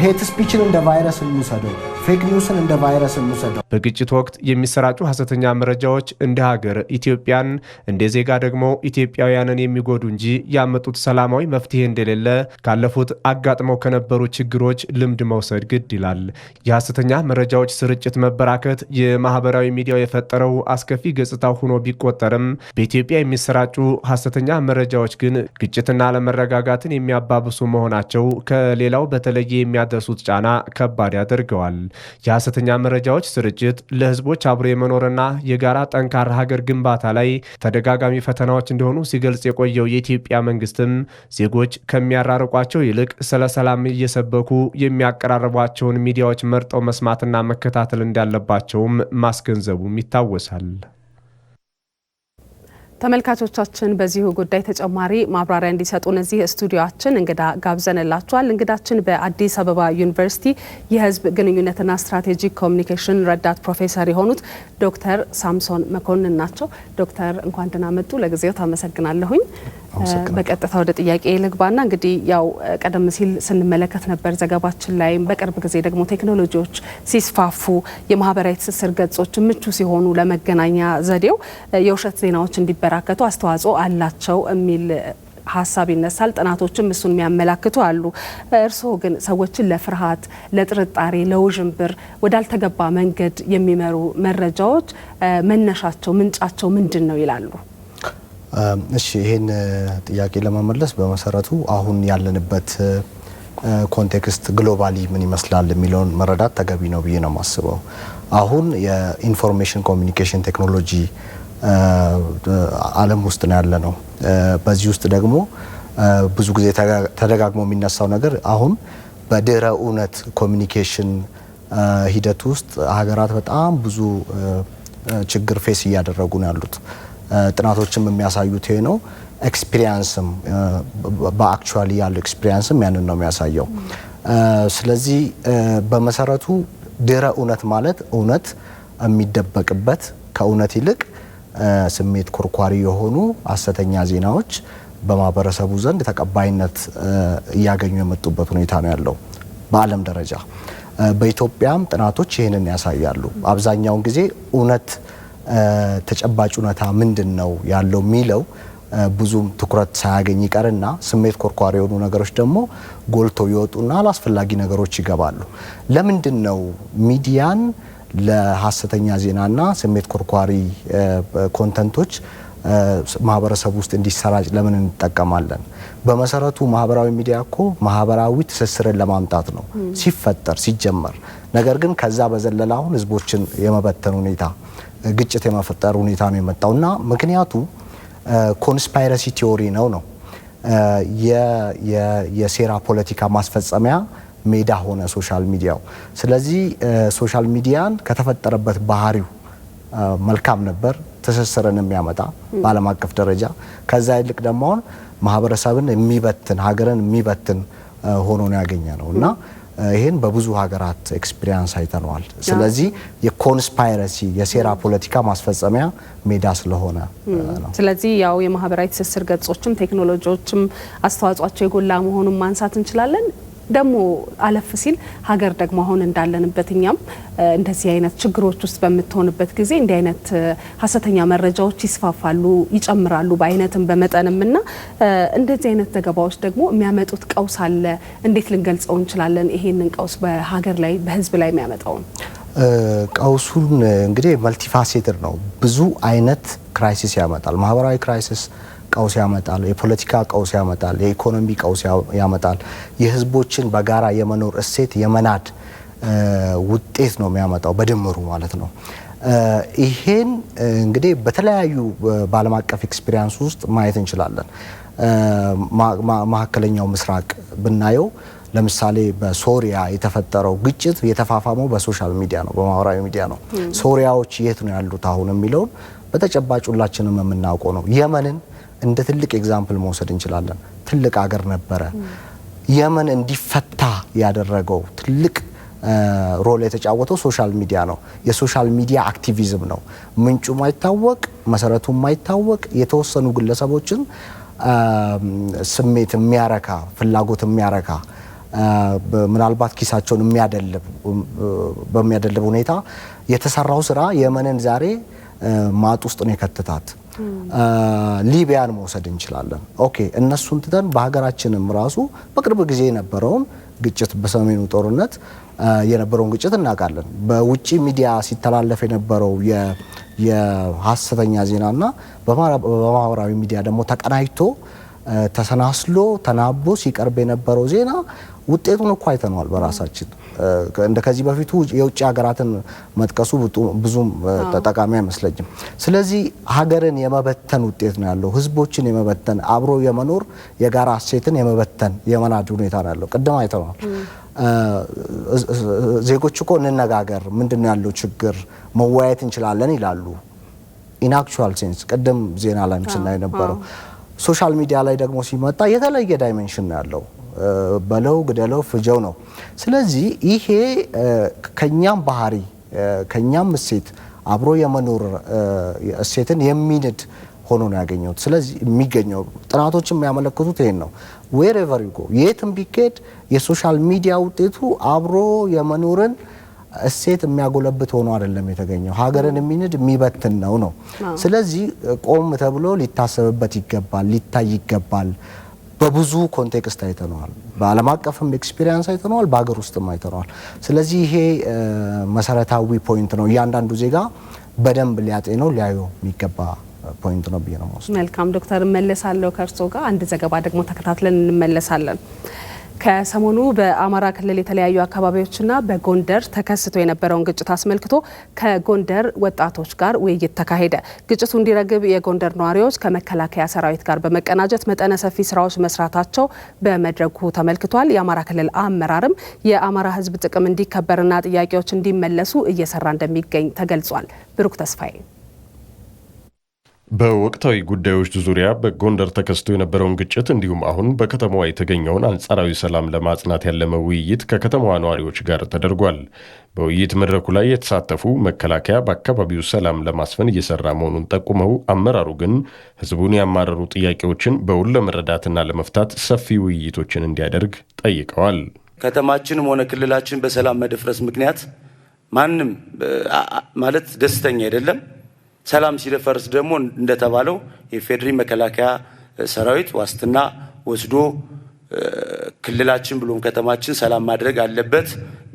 ሄት ስፒችን እንደ ቫይረስ እንውሰደው፣ ፌክ ኒውስን እንደ ቫይረስ እንውሰደው። በግጭት ወቅት የሚሰራጩ ሐሰተኛ መረጃዎች እንደ ሀገር ኢትዮጵያን እንደ ዜጋ ደግሞ ኢትዮጵያውያንን የሚጎዱ እንጂ ያመጡት ሰላማዊ መፍትሄ እንደሌለ ካለፉት አጋጥመው ከነበሩ ችግሮች ልምድ መውሰድ ግድ ይላል። የሐሰተኛ መረጃዎች ስርጭት መበራከት የማህበራዊ ሚዲያው የፈጠረው አስከፊ ገጽታው ሆኖ ቢቆጠርም በኢትዮጵያ የሚሰራጩ ሐሰተኛ መረጃዎች ግን ግጭትና አለመረጋጋትን የሚያባብሱ መሆናቸው ከሌላው በተለየ የሚያደርሱት ጫና ከባድ ያደርገዋል። የሐሰተኛ መረጃዎች ስርጭት ለህዝቦች አብሮ የመኖርና የጋራ ጠንካራ ሀገር ግንባታ ላይ ተደጋጋሚ ፈተናዎች እንደሆኑ ሲገልጽ የቆየው የኢትዮጵያ መንግስትም ዜጎች ከሚያራርቋቸው ይልቅ ስለ ሰላም እየሰበኩ የሚያቀራርቧቸውን ሚዲያዎች መርጠው መስማትና መከታተል እንዳለባቸውም ማስገንዘቡም ይታወሳል። ተመልካቾቻችን በዚሁ ጉዳይ ተጨማሪ ማብራሪያ እንዲሰጡን እዚህ ስቱዲዮአችን እንግዳ ጋብዘንላችኋል። እንግዳችን በአዲስ አበባ ዩኒቨርሲቲ የህዝብ ግንኙነትና ስትራቴጂክ ኮሚኒኬሽን ረዳት ፕሮፌሰር የሆኑት ዶክተር ሳምሶን መኮንን ናቸው። ዶክተር እንኳን ደህና መጡ። ለጊዜው ታመሰግናለሁኝ። በቀጥታ ወደ ጥያቄ ልግባና እንግዲህ ያው ቀደም ሲል ስንመለከት ነበር ዘገባችን ላይ በቅርብ ጊዜ ደግሞ ቴክኖሎጂዎች ሲስፋፉ የማህበራዊ ትስስር ገጾች ምቹ ሲሆኑ ለመገናኛ ዘዴው የውሸት ዜናዎች እንዲበራከቱ አስተዋጽኦ አላቸው የሚል ሀሳብ ይነሳል። ጥናቶችም እሱን የሚያመላክቱ አሉ። እርስዎ ግን ሰዎችን ለፍርሃት፣ ለጥርጣሬ፣ ለውዥንብር ወዳልተገባ መንገድ የሚመሩ መረጃዎች መነሻቸው ምንጫቸው ምንድን ነው ይላሉ? እሺ ይሄን ጥያቄ ለመመለስ በመሰረቱ አሁን ያለንበት ኮንቴክስት ግሎባሊ ምን ይመስላል የሚለውን መረዳት ተገቢ ነው ብዬ ነው የማስበው። አሁን የኢንፎርሜሽን ኮሚኒኬሽን ቴክኖሎጂ ዓለም ውስጥ ነው ያለ ነው። በዚህ ውስጥ ደግሞ ብዙ ጊዜ ተደጋግሞ የሚነሳው ነገር አሁን በድህረ እውነት ኮሚኒኬሽን ሂደት ውስጥ ሀገራት በጣም ብዙ ችግር ፌስ እያደረጉ ነው ያሉት። ጥናቶችም የሚያሳዩት ይሄ ነው። ኤክስፒሪየንስም በአክቹአሊ ያለው ኤክስፒሪየንስም ያንን ነው የሚያሳየው። ስለዚህ በመሰረቱ ድህረ እውነት ማለት እውነት የሚደበቅበት ከእውነት ይልቅ ስሜት ኮርኳሪ የሆኑ ሐሰተኛ ዜናዎች በማህበረሰቡ ዘንድ ተቀባይነት እያገኙ የመጡበት ሁኔታ ነው ያለው በዓለም ደረጃ። በኢትዮጵያም ጥናቶች ይህንን ያሳያሉ። አብዛኛውን ጊዜ እውነት ተጨባጭ እውነታ ምንድን ነው ያለው የሚለው ብዙም ትኩረት ሳያገኝ ይቀርና ስሜት ኮርኳሪ የሆኑ ነገሮች ደግሞ ጎልተው ይወጡና አላስፈላጊ ነገሮች ይገባሉ። ለምንድን ነው ሚዲያን ለሐሰተኛ ዜናና ስሜት ኮርኳሪ ኮንተንቶች ማህበረሰብ ውስጥ እንዲሰራጭ ለምን እንጠቀማለን? በመሰረቱ ማህበራዊ ሚዲያ እኮ ማህበራዊ ትስስርን ለማምጣት ነው ሲፈጠር ሲጀመር። ነገር ግን ከዛ በዘለለ አሁን ህዝቦችን የመበተን ሁኔታ፣ ግጭት የመፈጠር ሁኔታ ነው የመጣውና ምክንያቱ ኮንስፓይረሲ ቲዮሪ ነው የሴራ ፖለቲካ ማስፈጸሚያ ሜዳ ሆነ ሶሻል ሚዲያው። ስለዚህ ሶሻል ሚዲያን ከተፈጠረበት ባህሪው መልካም ነበር፣ ትስስርን የሚያመጣ በዓለም አቀፍ ደረጃ። ከዛ ይልቅ ደግሞ ማህበረሰብን የሚበትን ሀገርን የሚበትን ሆኖ ነው ያገኘ ነው እና ይሄን በብዙ ሀገራት ኤክስፒሪየንስ አይተነዋል። ስለዚህ የኮንስፓይረሲ የሴራ ፖለቲካ ማስፈጸሚያ ሜዳ ስለሆነ ነው። ስለዚህ ያው የማህበራዊ ትስስር ገጾችም ቴክኖሎጂዎችም አስተዋጽኦቸው የጎላ መሆኑን ማንሳት እንችላለን። ደግሞ አለፍ ሲል ሀገር ደግሞ አሁን እንዳለንበት እኛም እንደዚህ አይነት ችግሮች ውስጥ በምትሆንበት ጊዜ እንዲህ አይነት ሀሰተኛ መረጃዎች ይስፋፋሉ፣ ይጨምራሉ በአይነትም በመጠንም እና እንደዚህ አይነት ዘገባዎች ደግሞ የሚያመጡት ቀውስ አለ። እንዴት ልንገልጸው እንችላለን? ይሄንን ቀውስ በሀገር ላይ በህዝብ ላይ የሚያመጣውን ቀውሱን እንግዲህ መልቲፋሴትድ ነው። ብዙ አይነት ክራይሲስ ያመጣል። ማህበራዊ ክራይሲስ ቀውስ ያመጣል፣ የፖለቲካ ቀውስ ያመጣል፣ የኢኮኖሚ ቀውስ ያመጣል። የህዝቦችን በጋራ የመኖር እሴት የመናድ ውጤት ነው የሚያመጣው በድምሩ ማለት ነው። ይሄን እንግዲህ በተለያዩ በዓለም አቀፍ ኤክስፒሪየንስ ውስጥ ማየት እንችላለን። መካከለኛው ምስራቅ ብናየው ለምሳሌ በሶሪያ የተፈጠረው ግጭት የተፋፋመው በሶሻል ሚዲያ ነው፣ በማህበራዊ ሚዲያ ነው። ሶሪያዎች የት ነው ያሉት አሁን የሚለውን በተጨባጭ ሁላችንም የምናውቀው ነው። የመንን እንደ ትልቅ ኤግዛምፕል መውሰድ እንችላለን። ትልቅ ሀገር ነበረ። የመን እንዲፈታ ያደረገው ትልቅ ሮል የተጫወተው ሶሻል ሚዲያ ነው። የሶሻል ሚዲያ አክቲቪዝም ነው። ምንጩ ማይታወቅ፣ መሰረቱ ማይታወቅ የተወሰኑ ግለሰቦችን ስሜት የሚያረካ ፍላጎት የሚያረካ ምናልባት ኪሳቸውን በሚያደልብ ሁኔታ የተሰራው ስራ የመንን ዛሬ ማጥ ውስጥ ነው የከተታት። ሊቢያን መውሰድ እንችላለን። ኦኬ እነሱን ትተን በሀገራችንም ራሱ በቅርብ ጊዜ የነበረውን ግጭት በሰሜኑ ጦርነት የነበረውን ግጭት እናውቃለን። በውጪ ሚዲያ ሲተላለፍ የነበረው የሀሰተኛ ዜናና በማህበራዊ ሚዲያ ደግሞ ተቀናጅቶ ተሰናስሎ ተናቦ ሲቀርብ የነበረው ዜና ውጤቱን እኮ አይተነዋል በራሳችን። እንደ ከዚህ በፊቱ የውጭ ሀገራትን መጥቀሱ ብዙም ጠቃሚ አይመስለኝም። ስለዚህ ሀገርን የመበተን ውጤት ነው ያለው። ህዝቦችን የመበተን አብሮ የመኖር የጋራ እሴትን የመበተን የመናድ ሁኔታ ነው ያለው። ቅድም አይተነዋል። ዜጎች እኮ እንነጋገር፣ ምንድነው ያለው ችግር፣ መወያየት እንችላለን ይላሉ። ኢን አክቹዋል ሴንስ ቅድም ዜና ላይ ስናይ ነበረው። ሶሻል ሚዲያ ላይ ደግሞ ሲመጣ የተለየ ዳይሜንሽን ነው ያለው። በለው ግደለው ፍጀው ነው። ስለዚህ ይሄ ከኛም ባህሪ ከኛም እሴት አብሮ የመኖር እሴትን የሚንድ ሆኖ ነው ያገኘሁት። ስለዚህ የሚገኘው ጥናቶች የሚያመለክቱት ይሄን ነው። ዌሬቨር ዩ ጎ የትም ቢኬድ የሶሻል ሚዲያ ውጤቱ አብሮ የመኖርን እሴት የሚያጎለብት ሆኖ አይደለም የተገኘው። ሀገርን የሚንድ የሚበትን ነው። ስለዚህ ቆም ተብሎ ሊታሰብበት ይገባል፣ ሊታይ ይገባል። በብዙ ኮንቴክስት አይተነዋል። በዓለም አቀፍም ኤክስፒሪየንስ አይተነዋል፣ በሀገር ውስጥም አይተነዋል። ስለዚህ ይሄ መሰረታዊ ፖይንት ነው። እያንዳንዱ ዜጋ በደንብ ሊያጤነው ሊያዩ የሚገባ ፖይንት ነው ብዬ ነው ማለት። መልካም ዶክተር እመለሳለሁ ከእርሶ ጋር። አንድ ዘገባ ደግሞ ተከታትለን እንመለሳለን። ከሰሞኑ በአማራ ክልል የተለያዩ አካባቢዎችና በጎንደር ተከስቶ የነበረውን ግጭት አስመልክቶ ከጎንደር ወጣቶች ጋር ውይይት ተካሄደ። ግጭቱ እንዲረግብ የጎንደር ነዋሪዎች ከመከላከያ ሰራዊት ጋር በመቀናጀት መጠነ ሰፊ ስራዎች መስራታቸው በመድረኩ ተመልክቷል። የአማራ ክልል አመራርም የአማራ ሕዝብ ጥቅም እንዲከበርና ጥያቄዎች እንዲመለሱ እየሰራ እንደሚገኝ ተገልጿል። ብሩክ ተስፋዬ በወቅታዊ ጉዳዮች ዙሪያ በጎንደር ተከስቶ የነበረውን ግጭት እንዲሁም አሁን በከተማዋ የተገኘውን አንጻራዊ ሰላም ለማጽናት ያለመ ውይይት ከከተማዋ ነዋሪዎች ጋር ተደርጓል። በውይይት መድረኩ ላይ የተሳተፉ መከላከያ በአካባቢው ሰላም ለማስፈን እየሰራ መሆኑን ጠቁመው አመራሩ ግን ህዝቡን ያማረሩ ጥያቄዎችን በውል ለመረዳትና ለመፍታት ሰፊ ውይይቶችን እንዲያደርግ ጠይቀዋል። ከተማችንም ሆነ ክልላችን በሰላም መደፍረስ ምክንያት ማንም ማለት ደስተኛ አይደለም። ሰላም ሲደፈርስ ደግሞ እንደተባለው የፌዴሪ መከላከያ ሰራዊት ዋስትና ወስዶ ክልላችን ብሎም ከተማችን ሰላም ማድረግ አለበት።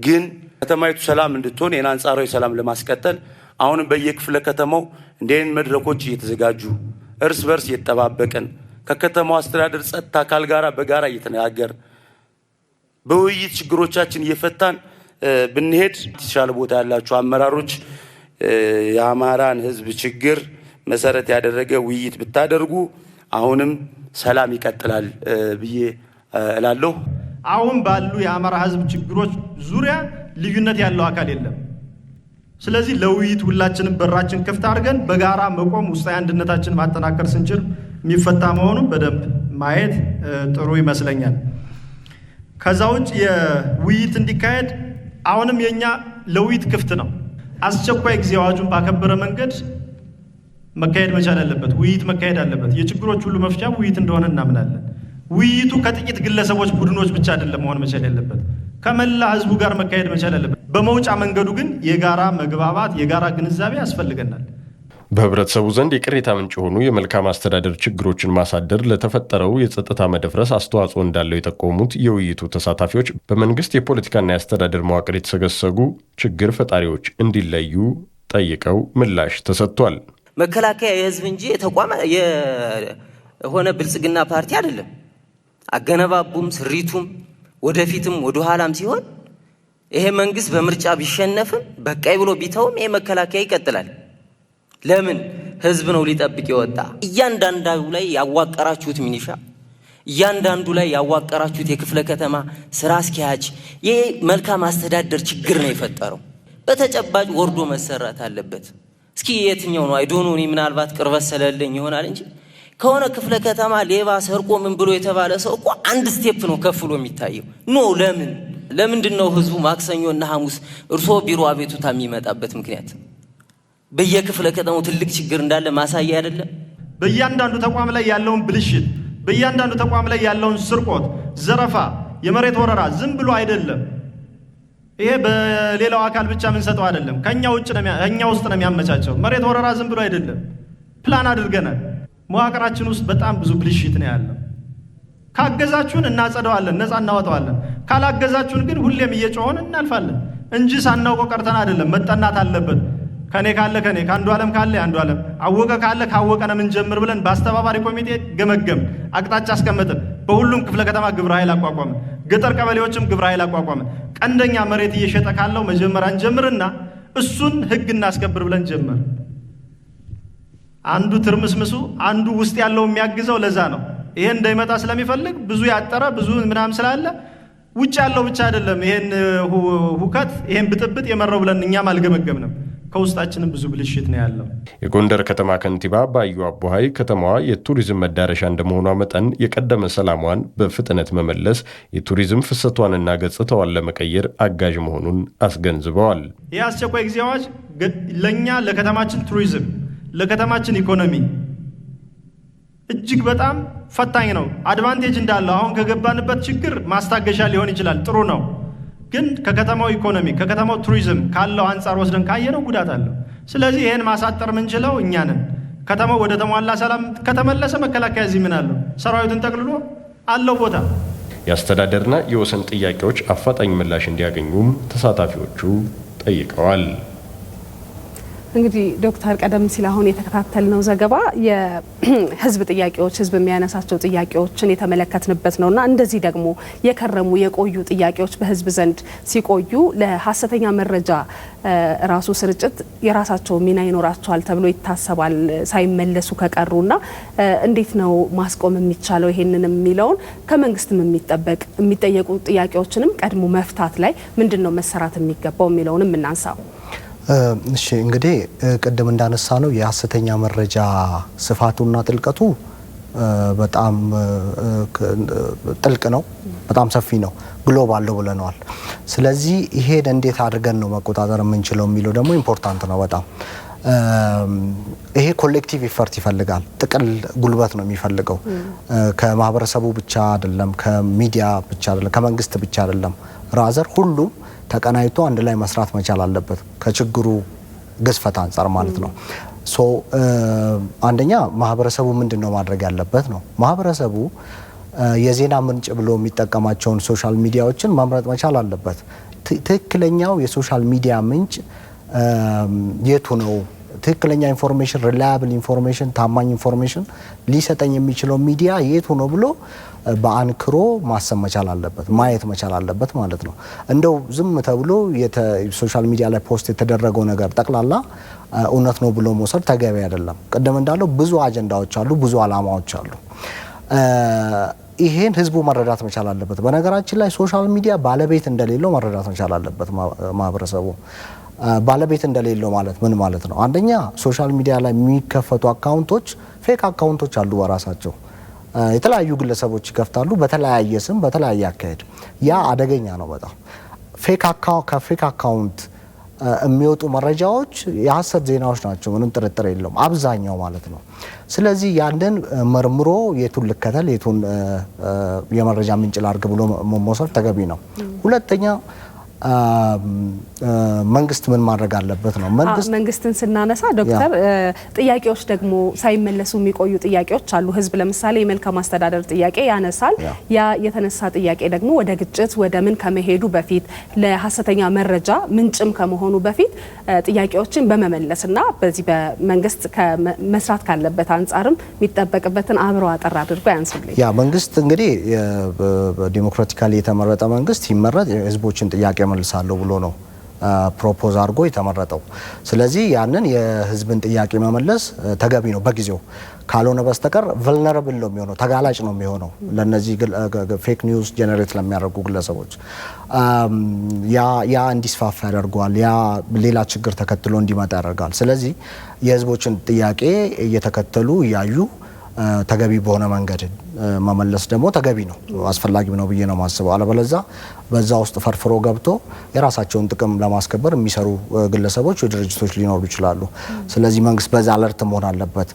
ግን ከተማይቱ ሰላም እንድትሆን የአንጻራዊ ሰላም ለማስቀጠል አሁንም በየክፍለ ከተማው እንዲህ አይነት መድረኮች እየተዘጋጁ እርስ በርስ እየተጠባበቅን ከከተማው አስተዳደር ጸጥታ አካል ጋር በጋራ እየተነጋገር በውይይት ችግሮቻችን እየፈታን ብንሄድ የተሻለ ቦታ ያላችሁ አመራሮች የአማራን ህዝብ ችግር መሰረት ያደረገ ውይይት ብታደርጉ አሁንም ሰላም ይቀጥላል ብዬ እላለሁ። አሁን ባሉ የአማራ ህዝብ ችግሮች ዙሪያ ልዩነት ያለው አካል የለም። ስለዚህ ለውይይት ሁላችንም በራችን ክፍት አድርገን በጋራ መቆም ውስጣዊ አንድነታችን ማጠናከር ስንችል የሚፈታ መሆኑን በደንብ ማየት ጥሩ ይመስለኛል። ከዛ ውጭ የውይይት እንዲካሄድ አሁንም የኛ ለውይይት ክፍት ነው። አስቸኳይ ጊዜ አዋጁን ባከበረ መንገድ መካሄድ መቻል አለበት። ውይይት መካሄድ አለበት። የችግሮች ሁሉ መፍቻ ውይይት እንደሆነ እናምናለን። ውይይቱ ከጥቂት ግለሰቦች፣ ቡድኖች ብቻ አይደለም መሆን መቻል ያለበት፣ ከመላ ህዝቡ ጋር መካሄድ መቻል አለበት። በመውጫ መንገዱ ግን የጋራ መግባባት፣ የጋራ ግንዛቤ ያስፈልገናል። በህብረተሰቡ ዘንድ የቅሬታ ምንጭ የሆኑ የመልካም አስተዳደር ችግሮችን ማሳደር ለተፈጠረው የጸጥታ መደፍረስ አስተዋጽኦ እንዳለው የጠቆሙት የውይይቱ ተሳታፊዎች በመንግስት የፖለቲካና የአስተዳደር መዋቅር የተሰገሰጉ ችግር ፈጣሪዎች እንዲለዩ ጠይቀው ምላሽ ተሰጥቷል። መከላከያ የህዝብ እንጂ የተቋም የሆነ ብልጽግና ፓርቲ አይደለም። አገነባቡም ስሪቱም ወደፊትም ወደ ኋላም ሲሆን ይሄ መንግስት በምርጫ ቢሸነፍም በቃይ ብሎ ቢተውም ይሄ መከላከያ ይቀጥላል። ለምን? ህዝብ ነው ሊጠብቅ የወጣ። እያንዳንዱ ላይ ያዋቀራችሁት ሚኒሻ፣ እያንዳንዱ ላይ ያዋቀራችሁት የክፍለ ከተማ ስራ አስኪያጅ ይሄ መልካም አስተዳደር ችግር ነው የፈጠረው። በተጨባጭ ወርዶ መሰራት አለበት። እስኪ የትኛው ነው አይዶኑ እኔ ምናልባት ቅርበት ስለለኝ ይሆናል እንጂ ከሆነ ክፍለ ከተማ ሌባ ሰርቆ ምን ብሎ የተባለ ሰው እኮ አንድ ስቴፕ ነው ከፍሎ የሚታየው። ኖ ለምንድን ነው ህዝቡ ማክሰኞና ሐሙስ እርሶ ቢሮ አቤቱታ የሚመጣበት ምክንያት? በየክፍለ ከተማው ትልቅ ችግር እንዳለ ማሳያ አይደለም? በእያንዳንዱ ተቋም ላይ ያለውን ብልሽት፣ በእያንዳንዱ ተቋም ላይ ያለውን ስርቆት፣ ዘረፋ፣ የመሬት ወረራ ዝም ብሎ አይደለም። ይሄ በሌላው አካል ብቻ የምንሰጠው አይደለም። ከኛ ውስጥ ነው የሚያመቻቸው። መሬት ወረራ ዝም ብሎ አይደለም። ፕላን አድርገናል። መዋቅራችን ውስጥ በጣም ብዙ ብልሽት ነው ያለው። ካገዛችሁን እናጸደዋለን፣ ነፃ እናወጣዋለን። ካላገዛችሁን ግን ሁሌም እየጮሆን እናልፋለን እንጂ ሳናውቀው ቀርተን አይደለም። መጠናት አለበት። ከኔ ካለ ከኔ፣ ከአንዱ ዓለም ካለ አንዱ ዓለም፣ አወቀ ካለ ካወቀ ነው የምንጀምር ብለን በአስተባባሪ ኮሚቴ ገመገም፣ አቅጣጫ አስቀመጥን። በሁሉም ክፍለ ከተማ ግብረ ኃይል አቋቋምን። ገጠር ቀበሌዎችም ግብረ ኃይል አቋቋምን። ቀንደኛ መሬት እየሸጠ ካለው መጀመሪያ እንጀምርና እሱን ህግ እናስከብር ብለን ጀመር። አንዱ ትርምስምሱ አንዱ ውስጥ ያለው የሚያግዘው ለዛ ነው። ይሄ እንዳይመጣ ስለሚፈልግ ብዙ ያጠረ ብዙ ምናምን ስላለ ውጭ ያለው ብቻ አይደለም ይሄን ሁከት ይሄን ብጥብጥ የመራው ብለን እኛም አልገመገምንም። ከውስጣችንም ብዙ ብልሽት ነው ያለው። የጎንደር ከተማ ከንቲባ ባዩ አቦሃይ ከተማዋ የቱሪዝም መዳረሻ እንደመሆኗ መጠን የቀደመ ሰላሟን በፍጥነት መመለስ የቱሪዝም ፍሰቷንና ገጽታዋን ለመቀየር አጋዥ መሆኑን አስገንዝበዋል። ይህ አስቸኳይ ጊዜ አዋጅ ለእኛ ለከተማችን ቱሪዝም፣ ለከተማችን ኢኮኖሚ እጅግ በጣም ፈታኝ ነው። አድቫንቴጅ እንዳለው አሁን ከገባንበት ችግር ማስታገሻ ሊሆን ይችላል። ጥሩ ነው። ግን ከከተማው ኢኮኖሚ ከከተማው ቱሪዝም ካለው አንጻር ወስደን ካየነው ጉዳት አለው። ስለዚህ ይሄን ማሳጠር የምንችለው እኛ ነን። ከተማው ወደ ተሟላ ሰላም ከተመለሰ መከላከያ እዚህ ምን አለው? ሰራዊትን ጠቅልሎ አለው ቦታ። የአስተዳደርና የወሰን ጥያቄዎች አፋጣኝ ምላሽ እንዲያገኙም ተሳታፊዎቹ ጠይቀዋል። እንግዲህ ዶክተር ቀደም ሲል አሁን የተከታተልነው ዘገባ የህዝብ ጥያቄዎች ህዝብ የሚያነሳቸው ጥያቄዎችን የተመለከትንበት ነውና እንደዚህ ደግሞ የከረሙ የቆዩ ጥያቄዎች በህዝብ ዘንድ ሲቆዩ ለሐሰተኛ መረጃ ራሱ ስርጭት የራሳቸው ሚና ይኖራቸዋል ተብሎ ይታሰባል። ሳይመለሱ ከቀሩና እንዴት ነው ማስቆም የሚቻለው ይሄንን የሚለውን ከመንግስትም የሚጠየቁ ጥያቄዎችንም ቀድሞ መፍታት ላይ ምንድነው መሰራት የሚገባው የሚለውንም እናንሳው። እሺ እንግዲህ ቅድም እንዳነሳ ነው የሐሰተኛ መረጃ ስፋቱና ጥልቀቱ በጣም ጥልቅ ነው፣ በጣም ሰፊ ነው፣ ግሎባል ነው ብለናል። ስለዚህ ይሄን እንዴት አድርገን ነው መቆጣጠር የምንችለው የሚለው ደግሞ ኢምፖርታንት ነው በጣም። ይሄ ኮሌክቲቭ ኢፈርት ይፈልጋል፣ ጥቅል ጉልበት ነው የሚፈልገው። ከማህበረሰቡ ብቻ አይደለም፣ ከሚዲያ ብቻ አይደለም፣ ከመንግስት ብቻ አይደለም። ራዘር ሁሉም ተቀናይቶ አንድ ላይ መስራት መቻል አለበት፣ ከችግሩ ግዝፈት አንጻር ማለት ነው። ሶ አንደኛ ማህበረሰቡ ምንድነው ማድረግ ያለበት ነው። ማህበረሰቡ የዜና ምንጭ ብሎ የሚጠቀማቸውን ሶሻል ሚዲያዎችን መምረጥ መቻል አለበት። ትክክለኛው የሶሻል ሚዲያ ምንጭ የቱ ነው ትክክለኛ ኢንፎርሜሽን ሪላያብል ኢንፎርሜሽን ታማኝ ኢንፎርሜሽን ሊሰጠኝ የሚችለው ሚዲያ የቱ ነው ብሎ በአንክሮ ማሰብ መቻል አለበት፣ ማየት መቻል አለበት ማለት ነው። እንደው ዝም ተብሎ ሶሻል ሚዲያ ላይ ፖስት የተደረገው ነገር ጠቅላላ እውነት ነው ብሎ መውሰድ ተገቢ አይደለም። ቀደም እንዳለው ብዙ አጀንዳዎች አሉ፣ ብዙ አላማዎች አሉ። ይሄን ህዝቡ መረዳት መቻል አለበት። በነገራችን ላይ ሶሻል ሚዲያ ባለቤት እንደሌለው መረዳት መቻል አለበት ማህበረሰቡ። ባለቤት እንደሌለው ማለት ምን ማለት ነው? አንደኛ ሶሻል ሚዲያ ላይ የሚከፈቱ አካውንቶች ፌክ አካውንቶች አሉ በራሳቸው የተለያዩ ግለሰቦች ይከፍታሉ በተለያየ ስም በተለያየ አካሄድ። ያ አደገኛ ነው በጣም። ከፌክ አካውንት የሚወጡ መረጃዎች የሐሰት ዜናዎች ናቸው፣ ምንም ጥርጥር የለውም አብዛኛው ማለት ነው። ስለዚህ ያንን መርምሮ የቱን ልከተል የቱን የመረጃ ምንጭ ላድርግ ብሎ መውሰድ ተገቢ ነው። ሁለተኛ መንግስት ምን ማድረግ አለበት ነው። መንግስትን ስናነሳ ዶክተር ጥያቄዎች ደግሞ ሳይመለሱ የሚቆዩ ጥያቄዎች አሉ። ህዝብ ለምሳሌ የመልካም አስተዳደር ጥያቄ ያነሳል። ያ የተነሳ ጥያቄ ደግሞ ወደ ግጭት ወደ ምን ከመሄዱ በፊት ለሐሰተኛ መረጃ ምንጭም ከመሆኑ በፊት ጥያቄዎችን በመመለስና በዚህ በመንግስት መስራት ካለበት አንጻርም የሚጠበቅበትን አብሮ አጠር አድርጎ ያንሱልኝ። ያ መንግስት እንግዲህ ዲሞክራቲካሊ የተመረጠ መንግስት ይመረጥ የህዝቦችን ጥያቄ መልሳለሁ ብሎ ነው ፕሮፖዝ አድርጎ የተመረጠው። ስለዚህ ያንን የህዝብን ጥያቄ መመለስ ተገቢ ነው በጊዜው። ካልሆነ በስተቀር ቨልነራብል ነው የሚሆነው፣ ተጋላጭ ነው የሚሆነው ለነዚህ ፌክ ኒውስ ጀነሬት ለሚያደርጉ ግለሰቦች። ያ እንዲስፋፋ ያደርገዋል። ያ ሌላ ችግር ተከትሎ እንዲመጣ ያደርጋል። ስለዚህ የህዝቦችን ጥያቄ እየተከተሉ እያዩ ተገቢ በሆነ መንገድ መመለስ ደግሞ ተገቢ ነው፣ አስፈላጊ ነው ብዬ ነው ማስበው። አለበለዚያ በዛ ውስጥ ፈርፍሮ ገብቶ የራሳቸውን ጥቅም ለማስከበር የሚሰሩ ግለሰቦች ወይ ድርጅቶች ሊኖሩ ይችላሉ። ስለዚህ መንግስት በዛ አለርት መሆን አለበት።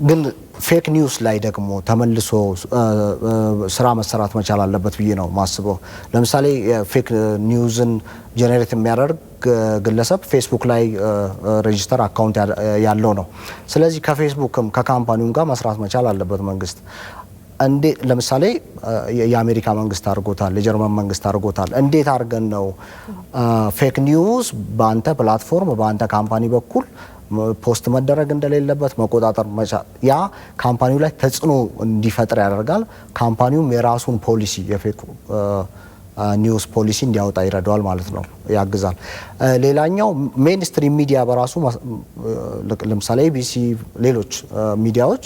ግን ፌክ ኒውስ ላይ ደግሞ ተመልሶ ስራ መሰራት መቻል አለበት ብዬ ነው ማስበው። ለምሳሌ ፌክ ኒውዝን ጀነሬት የሚያደርግ ግለሰብ ፌስቡክ ላይ ሬጂስተር አካውንት ያለው ነው። ስለዚህ ከፌስቡክም ከካምፓኒውም ጋር መስራት መቻል አለበት መንግስት። ለምሳሌ የአሜሪካ መንግስት አድርጎታል፣ የጀርመን መንግስት አድርጎታል። እንዴት አድርገን ነው ፌክ ኒውስ በአንተ ፕላትፎርም በአንተ ካምፓኒ በኩል ፖስት መደረግ እንደሌለበት መቆጣጠር መቻል። ያ ካምፓኒው ላይ ተጽዕኖ እንዲፈጥር ያደርጋል። ካምፓኒውም የራሱን ፖሊሲ የፌክ ኒውስ ፖሊሲ እንዲያወጣ ይረዳዋል ማለት ነው፣ ያግዛል። ሌላኛው ሜንስትሪም ሚዲያ በራሱ ለምሳሌ ኤቢሲ፣ ሌሎች ሚዲያዎች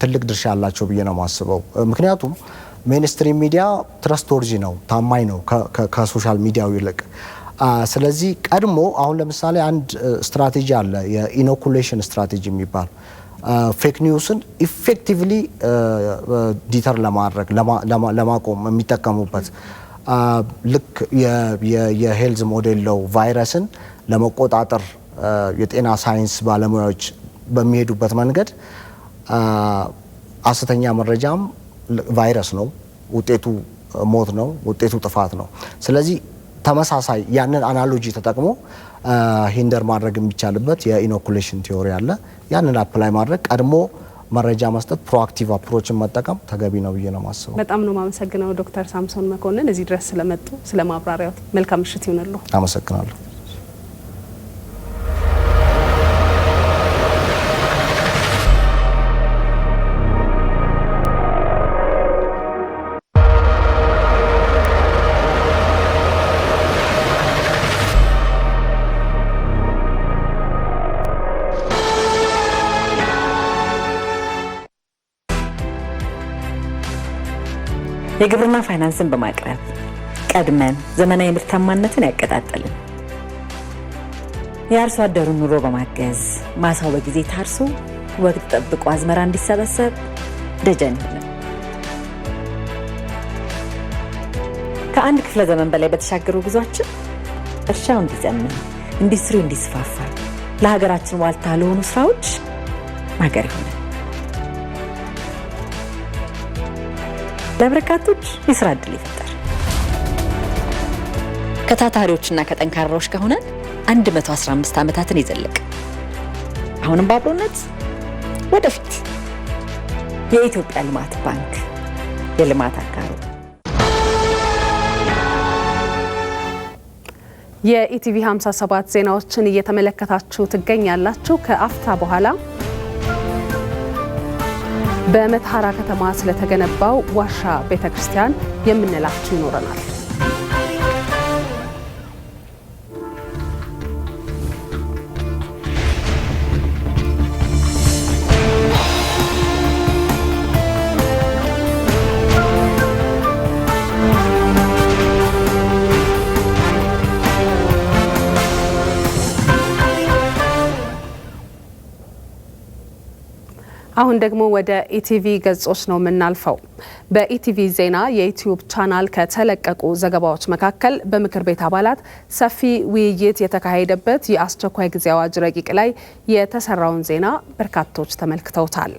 ትልቅ ድርሻ ያላቸው ብዬ ነው የማስበው። ምክንያቱም ሜንስትሪም ሚዲያ ትረስቶርጂ ነው፣ ታማኝ ነው ከሶሻል ሚዲያው ይልቅ። ስለዚህ ቀድሞ አሁን ለምሳሌ አንድ ስትራቴጂ አለ፣ የኢኖኩሌሽን ስትራቴጂ የሚባል ፌክ ኒውስን ኢፌክቲቭሊ ዲተር ለማድረግ ለማቆም የሚጠቀሙበት ልክ የሄልዝ ሞዴል ለው ቫይረስን ለመቆጣጠር የጤና ሳይንስ ባለሙያዎች በሚሄዱበት መንገድ ሐሰተኛ መረጃም ቫይረስ ነው፣ ውጤቱ ሞት ነው፣ ውጤቱ ጥፋት ነው። ስለዚህ ተመሳሳይ ያንን አናሎጂ ተጠቅሞ ሂንደር ማድረግ የሚቻልበት የኢኖኩሌሽን ቲዮሪ አለ። ያንን አፕላይ ማድረግ ቀድሞ መረጃ መስጠት ፕሮአክቲቭ አፕሮችን መጠቀም ተገቢ ነው ብዬ ነው ማስበው። በጣም ነው ማመሰግነው ዶክተር ሳምሶን መኮንን እዚህ ድረስ ስለመጡ ስለ ማብራሪያው። መልካም ምሽት ይሁንልዎ። አመሰግናለሁ። የግብርና ፋይናንስን በማቅረብ ቀድመን ዘመናዊ ምርታማነትን ያቀጣጠልን፣ የአርሶ አደሩን ኑሮ በማገዝ ማሳው በጊዜ ታርሶ ወቅት ጠብቆ አዝመራ እንዲሰበሰብ ደጀን ሆነን ከአንድ ክፍለ ዘመን በላይ በተሻገሩ ጉዟችን እርሻው እንዲዘምን፣ ኢንዱስትሪው እንዲስፋፋ፣ ለሀገራችን ዋልታ ለሆኑ ስራዎች ማገር ይሆናል። ለበርካቶች የስራ ዕድል ይፈጠር። ከታታሪዎችና ከጠንካራዎች ከሆነን 115 ዓመታትን የዘለቀ አሁንም በአብሮነት ወደፊት የኢትዮጵያ ልማት ባንክ የልማት አጋሩ። የኢቲቪ 57 ዜናዎችን እየተመለከታችሁ ትገኛላችሁ። ከአፍታ በኋላ በመተሐራ ከተማ ስለተገነባው ዋሻ ቤተክርስቲያን የምንላችሁ ይኖረናል። አሁን ደግሞ ወደ ኢቲቪ ገጾች ነው የምናልፈው። በኢቲቪ ዜና የዩቲዩብ ቻናል ከተለቀቁ ዘገባዎች መካከል በምክር ቤት አባላት ሰፊ ውይይት የተካሄደበት የአስቸኳይ ጊዜ አዋጅ ረቂቅ ላይ የተሰራውን ዜና በርካቶች ተመልክተውታል።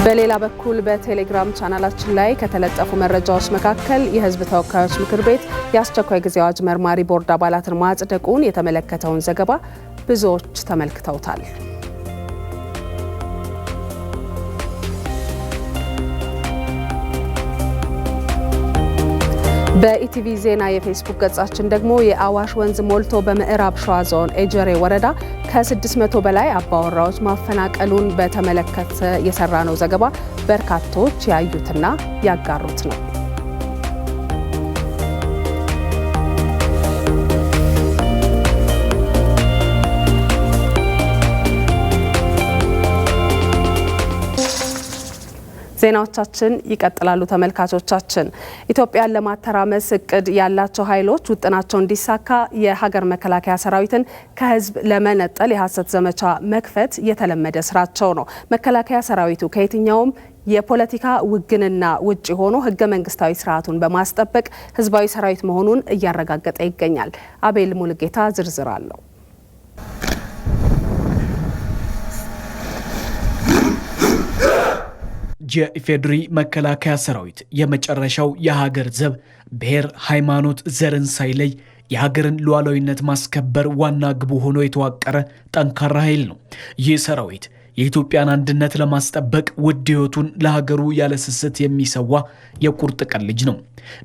በሌላ በኩል በቴሌግራም ቻናላችን ላይ ከተለጠፉ መረጃዎች መካከል የሕዝብ ተወካዮች ምክር ቤት የአስቸኳይ ጊዜ አዋጅ መርማሪ ቦርድ አባላትን ማጽደቁን የተመለከተውን ዘገባ ብዙዎች ተመልክተውታል። በኢቲቪ ዜና የፌስቡክ ገጻችን ደግሞ የአዋሽ ወንዝ ሞልቶ በምዕራብ ሸዋ ዞን ኤጀሬ ወረዳ ከ600 በላይ አባወራዎች ማፈናቀሉን በተመለከተ የሰራነው ዘገባ በርካቶች ያዩትና ያጋሩት ነው። ዜናዎቻችን ይቀጥላሉ። ተመልካቾቻችን ኢትዮጵያን ለማተራመስ እቅድ ያላቸው ኃይሎች ውጥናቸው እንዲሳካ የሀገር መከላከያ ሰራዊትን ከህዝብ ለመነጠል የሐሰት ዘመቻ መክፈት የተለመደ ስራቸው ነው። መከላከያ ሰራዊቱ ከየትኛውም የፖለቲካ ውግንና ውጭ ሆኖ ህገ መንግስታዊ ስርዓቱን በማስጠበቅ ህዝባዊ ሰራዊት መሆኑን እያረጋገጠ ይገኛል። አቤል ሙልጌታ ዝርዝር አለው። የኢፌዴሪ መከላከያ ሰራዊት የመጨረሻው የሀገር ዘብ ብሔር፣ ሃይማኖት፣ ዘርን ሳይለይ የሀገርን ሉዓላዊነት ማስከበር ዋና ግቡ ሆኖ የተዋቀረ ጠንካራ ኃይል ነው። ይህ ሰራዊት የኢትዮጵያን አንድነት ለማስጠበቅ ውድ ህይወቱን ለሀገሩ ያለ ስስት የሚሰዋ የቁርጥ ቀን ልጅ ነው።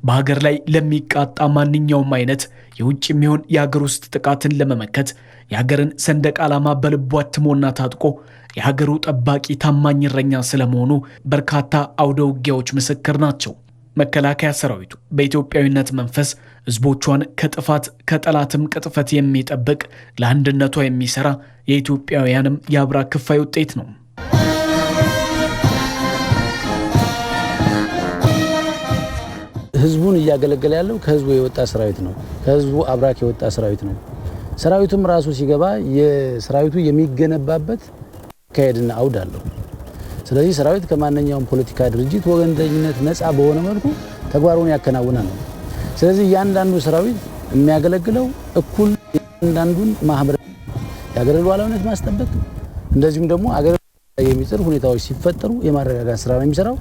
በሀገር ላይ ለሚቃጣ ማንኛውም አይነት የውጭ የሚሆን የሀገር ውስጥ ጥቃትን ለመመከት የሀገርን ሰንደቅ ዓላማ በልቡ አትሞና ታጥቆ የሀገሩ ጠባቂ ታማኝ እረኛ ስለመሆኑ በርካታ አውደ ውጊያዎች ምስክር ናቸው። መከላከያ ሰራዊቱ በኢትዮጵያዊነት መንፈስ ህዝቦቿን ከጥፋት ከጠላትም ቅጥፈት የሚጠብቅ ለአንድነቷ የሚሰራ የኢትዮጵያውያንም የአብራክ ክፋይ ውጤት ነው። ህዝቡን እያገለገለ ያለው ከህዝቡ የወጣ ሰራዊት ነው። ከህዝቡ አብራክ የወጣ ሰራዊት ነው። ሰራዊቱም ራሱ ሲገባ የሰራዊቱ የሚገነባበት ካሄድና አውድ አለው። ስለዚህ ሰራዊት ከማንኛውም ፖለቲካ ድርጅት ወገንተኝነት ነፃ በሆነ መልኩ ተግባሩን ያከናውናል። ስለዚህ እያንዳንዱ ሰራዊት የሚያገለግለው እኩል እያንዳንዱን ማህበረሰብ የሀገር ሉዓላዊነት ማስጠበቅ እንደዚሁም ደግሞ አገር የሚጥር ሁኔታዎች ሲፈጠሩ የማረጋጋት ስራ ነው የሚሰራው።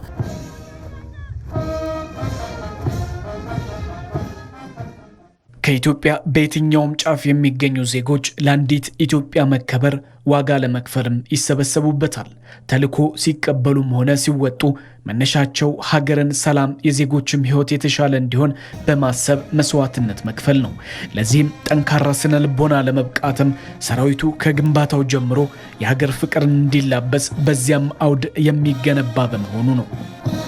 ከኢትዮጵያ በየትኛውም ጫፍ የሚገኙ ዜጎች ለአንዲት ኢትዮጵያ መከበር ዋጋ ለመክፈልም ይሰበሰቡበታል። ተልዕኮ ሲቀበሉም ሆነ ሲወጡ መነሻቸው ሀገርን ሰላም፣ የዜጎችም ህይወት የተሻለ እንዲሆን በማሰብ መስዋዕትነት መክፈል ነው። ለዚህም ጠንካራ ስነ ልቦና ለመብቃትም ሰራዊቱ ከግንባታው ጀምሮ የሀገር ፍቅርን እንዲላበስ በዚያም አውድ የሚገነባ በመሆኑ ነው።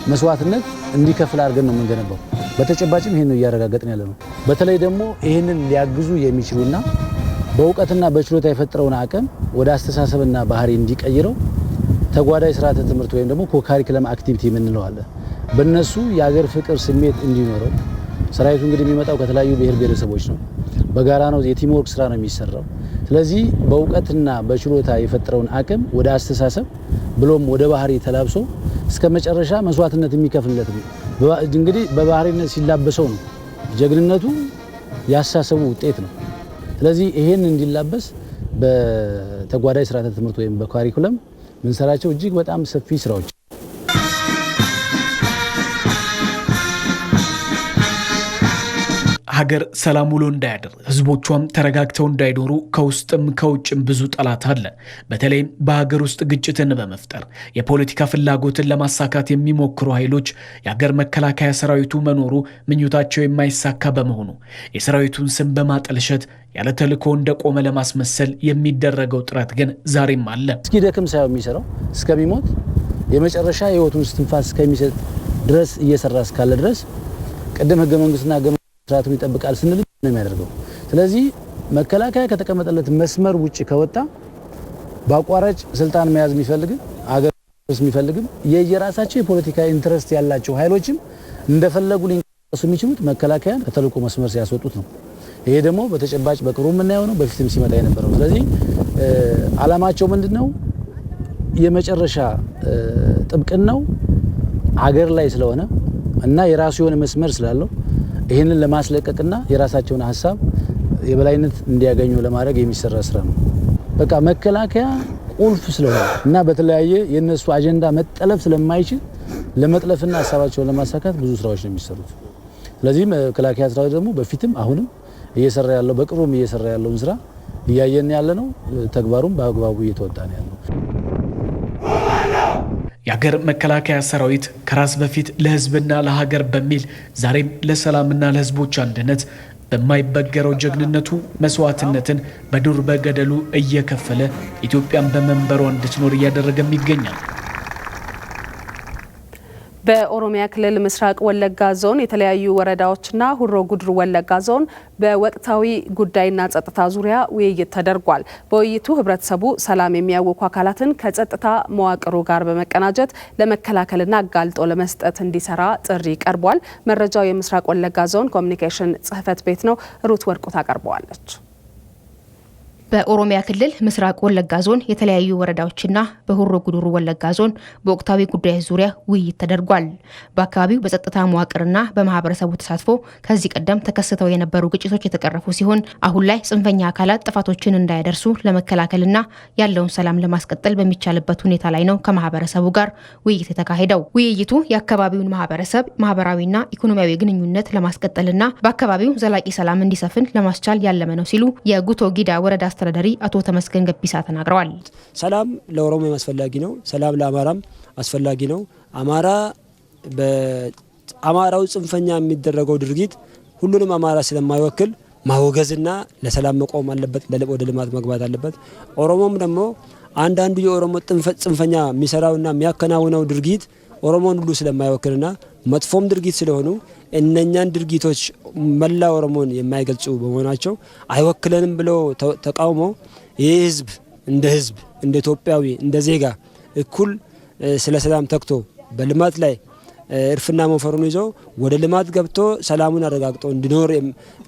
መስዋዕትነት እንዲከፍል አድርገን ነው የምንገነባው። በተጨባጭም ይሄን ነው እያረጋገጥን ያለ ነው። በተለይ ደግሞ ይሄንን ሊያግዙ የሚችሉና በእውቀትና በችሎታ የፈጠረውን አቅም ወደ አስተሳሰብና ባህሪ እንዲቀይረው ተጓዳኝ ስርዓተ ትምህርት ወይም ደግሞ ኮካሪክለም አክቲቪቲ የምንለው አለ። በእነሱ የሀገር ፍቅር ስሜት እንዲኖረው ሰራዊቱ እንግዲህ የሚመጣው ከተለያዩ ብሔር ብሔረሰቦች ነው። በጋራ ነው፣ የቲም ወርክ ስራ ነው የሚሰራው። ስለዚህ በእውቀትና በችሎታ የፈጠረውን አቅም ወደ አስተሳሰብ ብሎም ወደ ባህሪ ተላብሶ እስከ መጨረሻ መስዋዕትነት የሚከፍልለት ነው። እንግዲህ በባህሪነት ሲላበሰው ነው ጀግንነቱ ያሳሰቡ ውጤት ነው። ስለዚህ ይሄን እንዲላበስ በተጓዳኝ ስርዓተ ትምህርት ወይም በካሪኩለም ምንሰራቸው እጅግ በጣም ሰፊ ስራዎች። ሀገር ሰላም ውሎ እንዳያድር ህዝቦቿም ተረጋግተው እንዳይኖሩ ከውስጥም ከውጭም ብዙ ጠላት አለ። በተለይም በሀገር ውስጥ ግጭትን በመፍጠር የፖለቲካ ፍላጎትን ለማሳካት የሚሞክሩ ኃይሎች የሀገር መከላከያ ሰራዊቱ መኖሩ ምኞታቸው የማይሳካ በመሆኑ የሰራዊቱን ስም በማጠልሸት ያለ ተልዕኮ እንደቆመ ለማስመሰል የሚደረገው ጥረት ግን ዛሬም አለ። እስኪ ደክም ሳይሆን የሚሰራው እስከሚሞት የመጨረሻ ህይወቱን ስትንፋስ እስከሚሰጥ ድረስ እየሰራ እስካለ ድረስ ቀደም ህገ መንግስትና ስርዓቱን ይጠብቃል ስንል ነው የሚያደርገው። ስለዚህ መከላከያ ከተቀመጠለት መስመር ውጪ ከወጣ በአቋራጭ ስልጣን መያዝ የሚፈልግ አገር የሚፈልግም የየራሳቸው የፖለቲካ ኢንተረስት ያላቸው ኃይሎችም እንደፈለጉ ሊንቀሳቀሱ የሚችሉት መከላከያን ከተልዕኮ መስመር ሲያስወጡት ነው። ይሄ ደግሞ በተጨባጭ በቅርቡ የምናየው ነው፣ በፊትም ሲመጣ የነበረው። ስለዚህ ዓላማቸው ምንድነው? የመጨረሻ ጥብቅናው ሀገር ላይ ስለሆነ እና የራሱ የሆነ መስመር ስላለው ይህንን ለማስለቀቅና የራሳቸውን ሀሳብ የበላይነት እንዲያገኙ ለማድረግ የሚሰራ ስራ ነው። በቃ መከላከያ ቁልፍ ስለሆነ እና በተለያየ የነሱ አጀንዳ መጠለፍ ስለማይችል ለመጥለፍና ሀሳባቸውን ለማሳካት ብዙ ስራዎች ነው የሚሰሩት። ስለዚህ መከላከያ ስራው ደግሞ በፊትም አሁንም እየሰራ ያለው በቅርቡም እየሰራ ያለውን ስራ እያየን ያለ ነው። ተግባሩም በአግባቡ እየተወጣ ነው ያለው። የሀገር መከላከያ ሰራዊት ከራስ በፊት ለህዝብና ለሀገር በሚል ዛሬም ለሰላምና ለህዝቦች አንድነት በማይበገረው ጀግንነቱ መስዋዕትነትን በዱር በገደሉ እየከፈለ ኢትዮጵያን በመንበሯ እንድትኖር እያደረገም ይገኛል። በኦሮሚያ ክልል ምስራቅ ወለጋ ዞን የተለያዩ ወረዳዎችና ሁሮ ጉድሩ ወለጋ ዞን በወቅታዊ ጉዳይና ጸጥታ ዙሪያ ውይይት ተደርጓል። በውይይቱ ህብረተሰቡ ሰላም የሚያውኩ አካላትን ከጸጥታ መዋቅሩ ጋር በመቀናጀት ለመከላከልና አጋልጦ ለመስጠት እንዲሰራ ጥሪ ቀርቧል። መረጃው የምስራቅ ወለጋ ዞን ኮሚኒኬሽን ጽህፈት ቤት ነው። ሩት ወርቁ ታቀርበዋለች። በኦሮሚያ ክልል ምስራቅ ወለጋ ዞን የተለያዩ ወረዳዎችና በሁሮ ጉድሩ ወለጋ ዞን በወቅታዊ ጉዳዮች ዙሪያ ውይይት ተደርጓል። በአካባቢው በጸጥታ መዋቅርና በማህበረሰቡ ተሳትፎ ከዚህ ቀደም ተከስተው የነበሩ ግጭቶች የተቀረፉ ሲሆን አሁን ላይ ጽንፈኛ አካላት ጥፋቶችን እንዳያደርሱ ለመከላከልና ያለውን ሰላም ለማስቀጠል በሚቻልበት ሁኔታ ላይ ነው ከማህበረሰቡ ጋር ውይይት የተካሄደው። ውይይቱ የአካባቢውን ማህበረሰብ ማህበራዊና ኢኮኖሚያዊ ግንኙነት ለማስቀጠልና በአካባቢው ዘላቂ ሰላም እንዲሰፍን ለማስቻል ያለመ ነው ሲሉ የጉቶ ጊዳ ወረዳ አስተዳዳሪ አቶ ተመስገን ገቢሳ ተናግረዋል። ሰላም ለኦሮሞ አስፈላጊ ነው። ሰላም ለአማራም አስፈላጊ ነው። በአማራው ጽንፈኛ የሚደረገው ድርጊት ሁሉንም አማራ ስለማይወክል ማወገዝና ለሰላም መቆም አለበት፣ ወደ ልማት መግባት አለበት። ኦሮሞም ደግሞ አንዳንዱ የኦሮሞ ጽንፈኛ የሚሰራውና የሚያከናውነው ድርጊት ኦሮሞን ሁሉ ስለማይወክልና መጥፎም ድርጊት ስለሆኑ እነኛን ድርጊቶች መላ ኦሮሞን የማይገልጹ በመሆናቸው አይወክለንም ብሎ ተቃውሞ ይህ ህዝብ እንደ ኢትዮጵያዊ እንደ ዜጋ እኩል ስለ ሰላም ተክቶ በልማት ላይ እርፍና መፈሩን ይዞ ወደ ልማት ገብቶ ሰላሙን አረጋግጦ እንዲኖር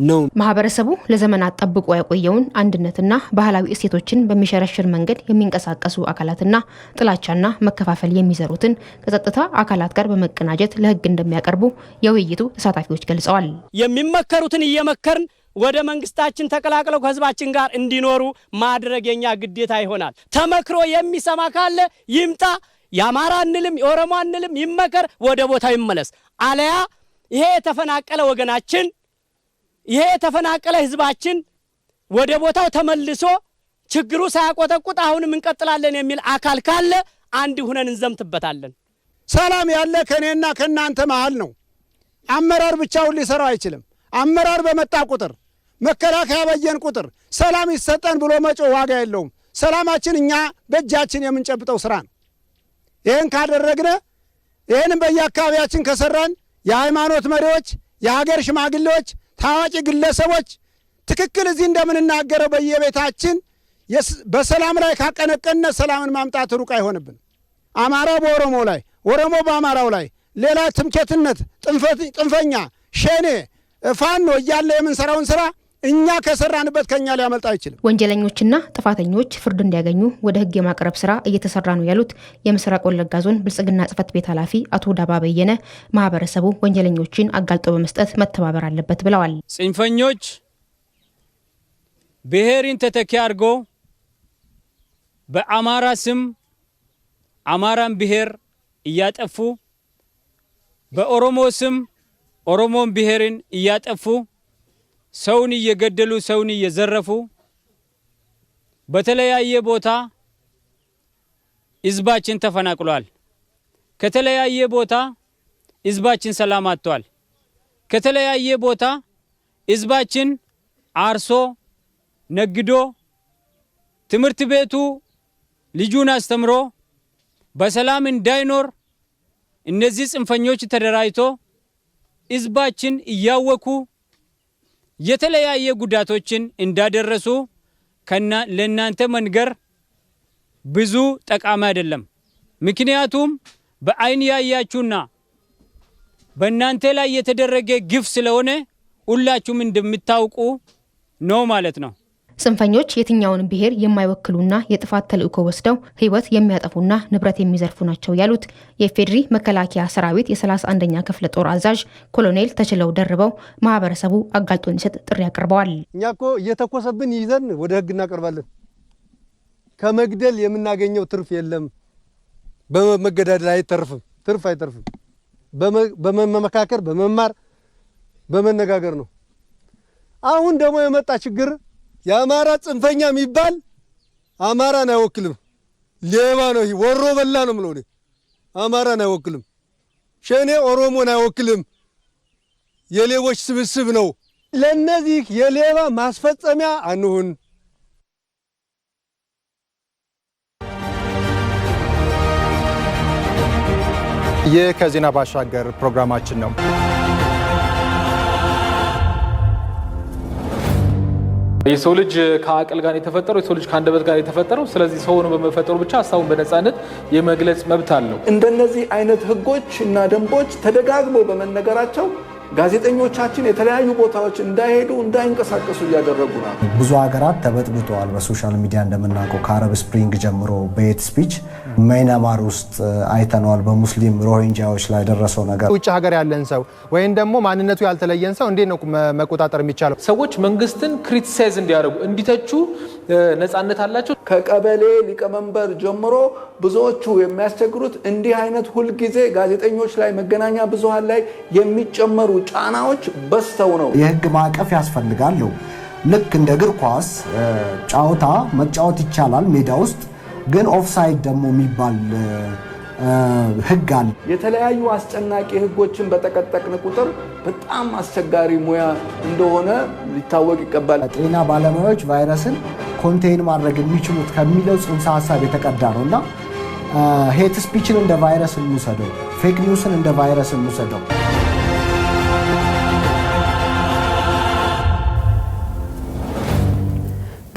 ነው። ማህበረሰቡ ለዘመናት ጠብቆ ያቆየውን አንድነትና ባህላዊ እሴቶችን በሚሸረሽር መንገድ የሚንቀሳቀሱ አካላትና ጥላቻና መከፋፈል የሚዘሩትን ከጸጥታ አካላት ጋር በመቀናጀት ለህግ እንደሚያቀርቡ የውይይቱ ተሳታፊዎች ገልጸዋል። የሚመከሩትን እየመከርን ወደ መንግስታችን ተቀላቅለው ከህዝባችን ጋር እንዲኖሩ ማድረግ የኛ ግዴታ ይሆናል። ተመክሮ የሚሰማ ካለ ይምጣ። የአማራ አንልም የኦሮሞ አንልም፣ ይመከር፣ ወደ ቦታው ይመለስ። አለያ ይሄ የተፈናቀለ ወገናችን ይሄ የተፈናቀለ ህዝባችን ወደ ቦታው ተመልሶ ችግሩ ሳያቆጠቁጥ አሁንም እንቀጥላለን የሚል አካል ካለ አንድ ሁነን እንዘምትበታለን። ሰላም ያለ ከኔና ከናንተ መሃል ነው። አመራር ብቻውን ሊሰራው አይችልም። አመራር በመጣ ቁጥር መከላከያ በየን ቁጥር ሰላም ይሰጠን ብሎ መጮ ዋጋ የለውም። ሰላማችን እኛ በእጃችን የምንጨብጠው ስራ ነው። ይህን ካደረግነ ይህንም በየአካባቢያችን ከሰራን የሃይማኖት መሪዎች፣ የሀገር ሽማግሌዎች፣ ታዋቂ ግለሰቦች ትክክል እዚህ እንደምንናገረው በየቤታችን በሰላም ላይ ካቀነቀነ ሰላምን ማምጣት ሩቅ አይሆንብን። አማራ በኦሮሞ ላይ፣ ኦሮሞ በአማራው ላይ ሌላ ትምክህትነት፣ ጥንፈኛ፣ ሸኔ፣ ፋኖ እያለ የምንሰራውን ስራ እኛ ከሰራንበት ከኛ ሊያመልጥ አይችልም። ወንጀለኞችና ጥፋተኞች ፍርድ እንዲያገኙ ወደ ህግ የማቅረብ ስራ እየተሰራ ነው ያሉት የምስራቅ ወለጋ ዞን ብልጽግና ጽህፈት ቤት ኃላፊ አቶ ዳባ በየነ ማህበረሰቡ ወንጀለኞችን አጋልጦ በመስጠት መተባበር አለበት ብለዋል። ጽንፈኞች ብሔርን ተተኪ አድርጎ በአማራ ስም አማራን ብሔር እያጠፉ በኦሮሞ ስም ኦሮሞን ብሔርን እያጠፉ ሰውን እየገደሉ ሰውን እየዘረፉ በተለያየ ቦታ ህዝባችን ተፈናቅሏል። ከተለያየ ቦታ ህዝባችን ሰላም አጥቷል። ከተለያየ ቦታ ህዝባችን አርሶ ነግዶ ትምህርት ቤቱ ልጁን አስተምሮ በሰላም እንዳይኖር እነዚህ ጽንፈኞች ተደራጅቶ ህዝባችን እያወኩ የተለያየ ጉዳቶችን እንዳደረሱ ለእናንተ መንገር ብዙ ጠቃሚ አይደለም። ምክንያቱም በአይን ያያችሁና በእናንተ ላይ የተደረገ ግፍ ስለሆነ ሁላችሁም እንደምታውቁ ነው ማለት ነው። ጽንፈኞች የትኛውን ብሔር የማይወክሉና የጥፋት ተልእኮ ወስደው ህይወት የሚያጠፉና ንብረት የሚዘርፉ ናቸው ያሉት የኢፌዴሪ መከላከያ ሰራዊት የ31ኛ ክፍለ ጦር አዛዥ ኮሎኔል ተችለው ደርበው ማህበረሰቡ አጋልጦ እንዲሰጥ ጥሪ አቅርበዋል። እኛ እኮ እየተኮሰብን ይዘን ወደ ህግ እናቀርባለን። ከመግደል የምናገኘው ትርፍ የለም። በመገዳደል አይተርፍም፣ ትርፍ አይተርፍም። በመመካከር በመማር በመነጋገር ነው። አሁን ደግሞ የመጣ ችግር የአማራ ጽንፈኛ የሚባል አማራን አይወክልም። ሌባ ነው፣ ወሮ በላ ነው ምለው። አማራን አይወክልም። ሸኔ ኦሮሞን አይወክልም። የሌቦች ስብስብ ነው። ለነዚህ የሌባ ማስፈጸሚያ አንሁን። ይህ ከዜና ባሻገር ፕሮግራማችን ነው። የሰው ልጅ ከአቅል ጋር የተፈጠረው፣ የሰው ልጅ ከአንደበት ጋር የተፈጠረው። ስለዚህ ሰው ሆኖ በመፈጠሩ ብቻ ሀሳቡን በነፃነት የመግለጽ መብት አለው። እንደነዚህ አይነት ህጎች እና ደንቦች ተደጋግመው በመነገራቸው ጋዜጠኞቻችን የተለያዩ ቦታዎች እንዳይሄዱ እንዳይንቀሳቀሱ እያደረጉ ነው። ብዙ ሀገራት ተበጥብጠዋል። በሶሻል ሚዲያ እንደምናውቀው ከአረብ ስፕሪንግ ጀምሮ በሄት ስፒች ማይናማር ውስጥ አይተነዋል። በሙስሊም ሮሂንጃዎች ላይ ደረሰው ነገር ውጭ ሀገር ያለን ሰው ወይም ደግሞ ማንነቱ ያልተለየን ሰው እንዴት ነው መቆጣጠር የሚቻለው? ሰዎች መንግስትን ክሪቲሳይዝ እንዲያደርጉ እንዲተቹ ነፃነት አላቸው። ከቀበሌ ሊቀመንበር ጀምሮ ብዙዎቹ የሚያስቸግሩት እንዲህ አይነት ሁልጊዜ ጋዜጠኞች ላይ መገናኛ ብዙሃን ላይ የሚጨመሩ ጫናዎች በስተው ነው። የህግ ማዕቀፍ ያስፈልጋል። ልክ እንደ እግር ኳስ ጨዋታ መጫወት ይቻላል ሜዳ ውስጥ፣ ግን ኦፍሳይድ ደግሞ የሚባል ህግ አለ። የተለያዩ አስጨናቂ ህጎችን በተቀጠቅን ቁጥር በጣም አስቸጋሪ ሙያ እንደሆነ ሊታወቅ ይገባል። ጤና ባለሙያዎች ቫይረስን ኮንቴይን ማድረግ የሚችሉት ከሚለው ጽንሰ ሀሳብ የተቀዳ ነው እና ሄት ስፒችን እንደ ቫይረስ እንውሰደው፣ ፌክ ኒውስን እንደ ቫይረስ እንውሰደው።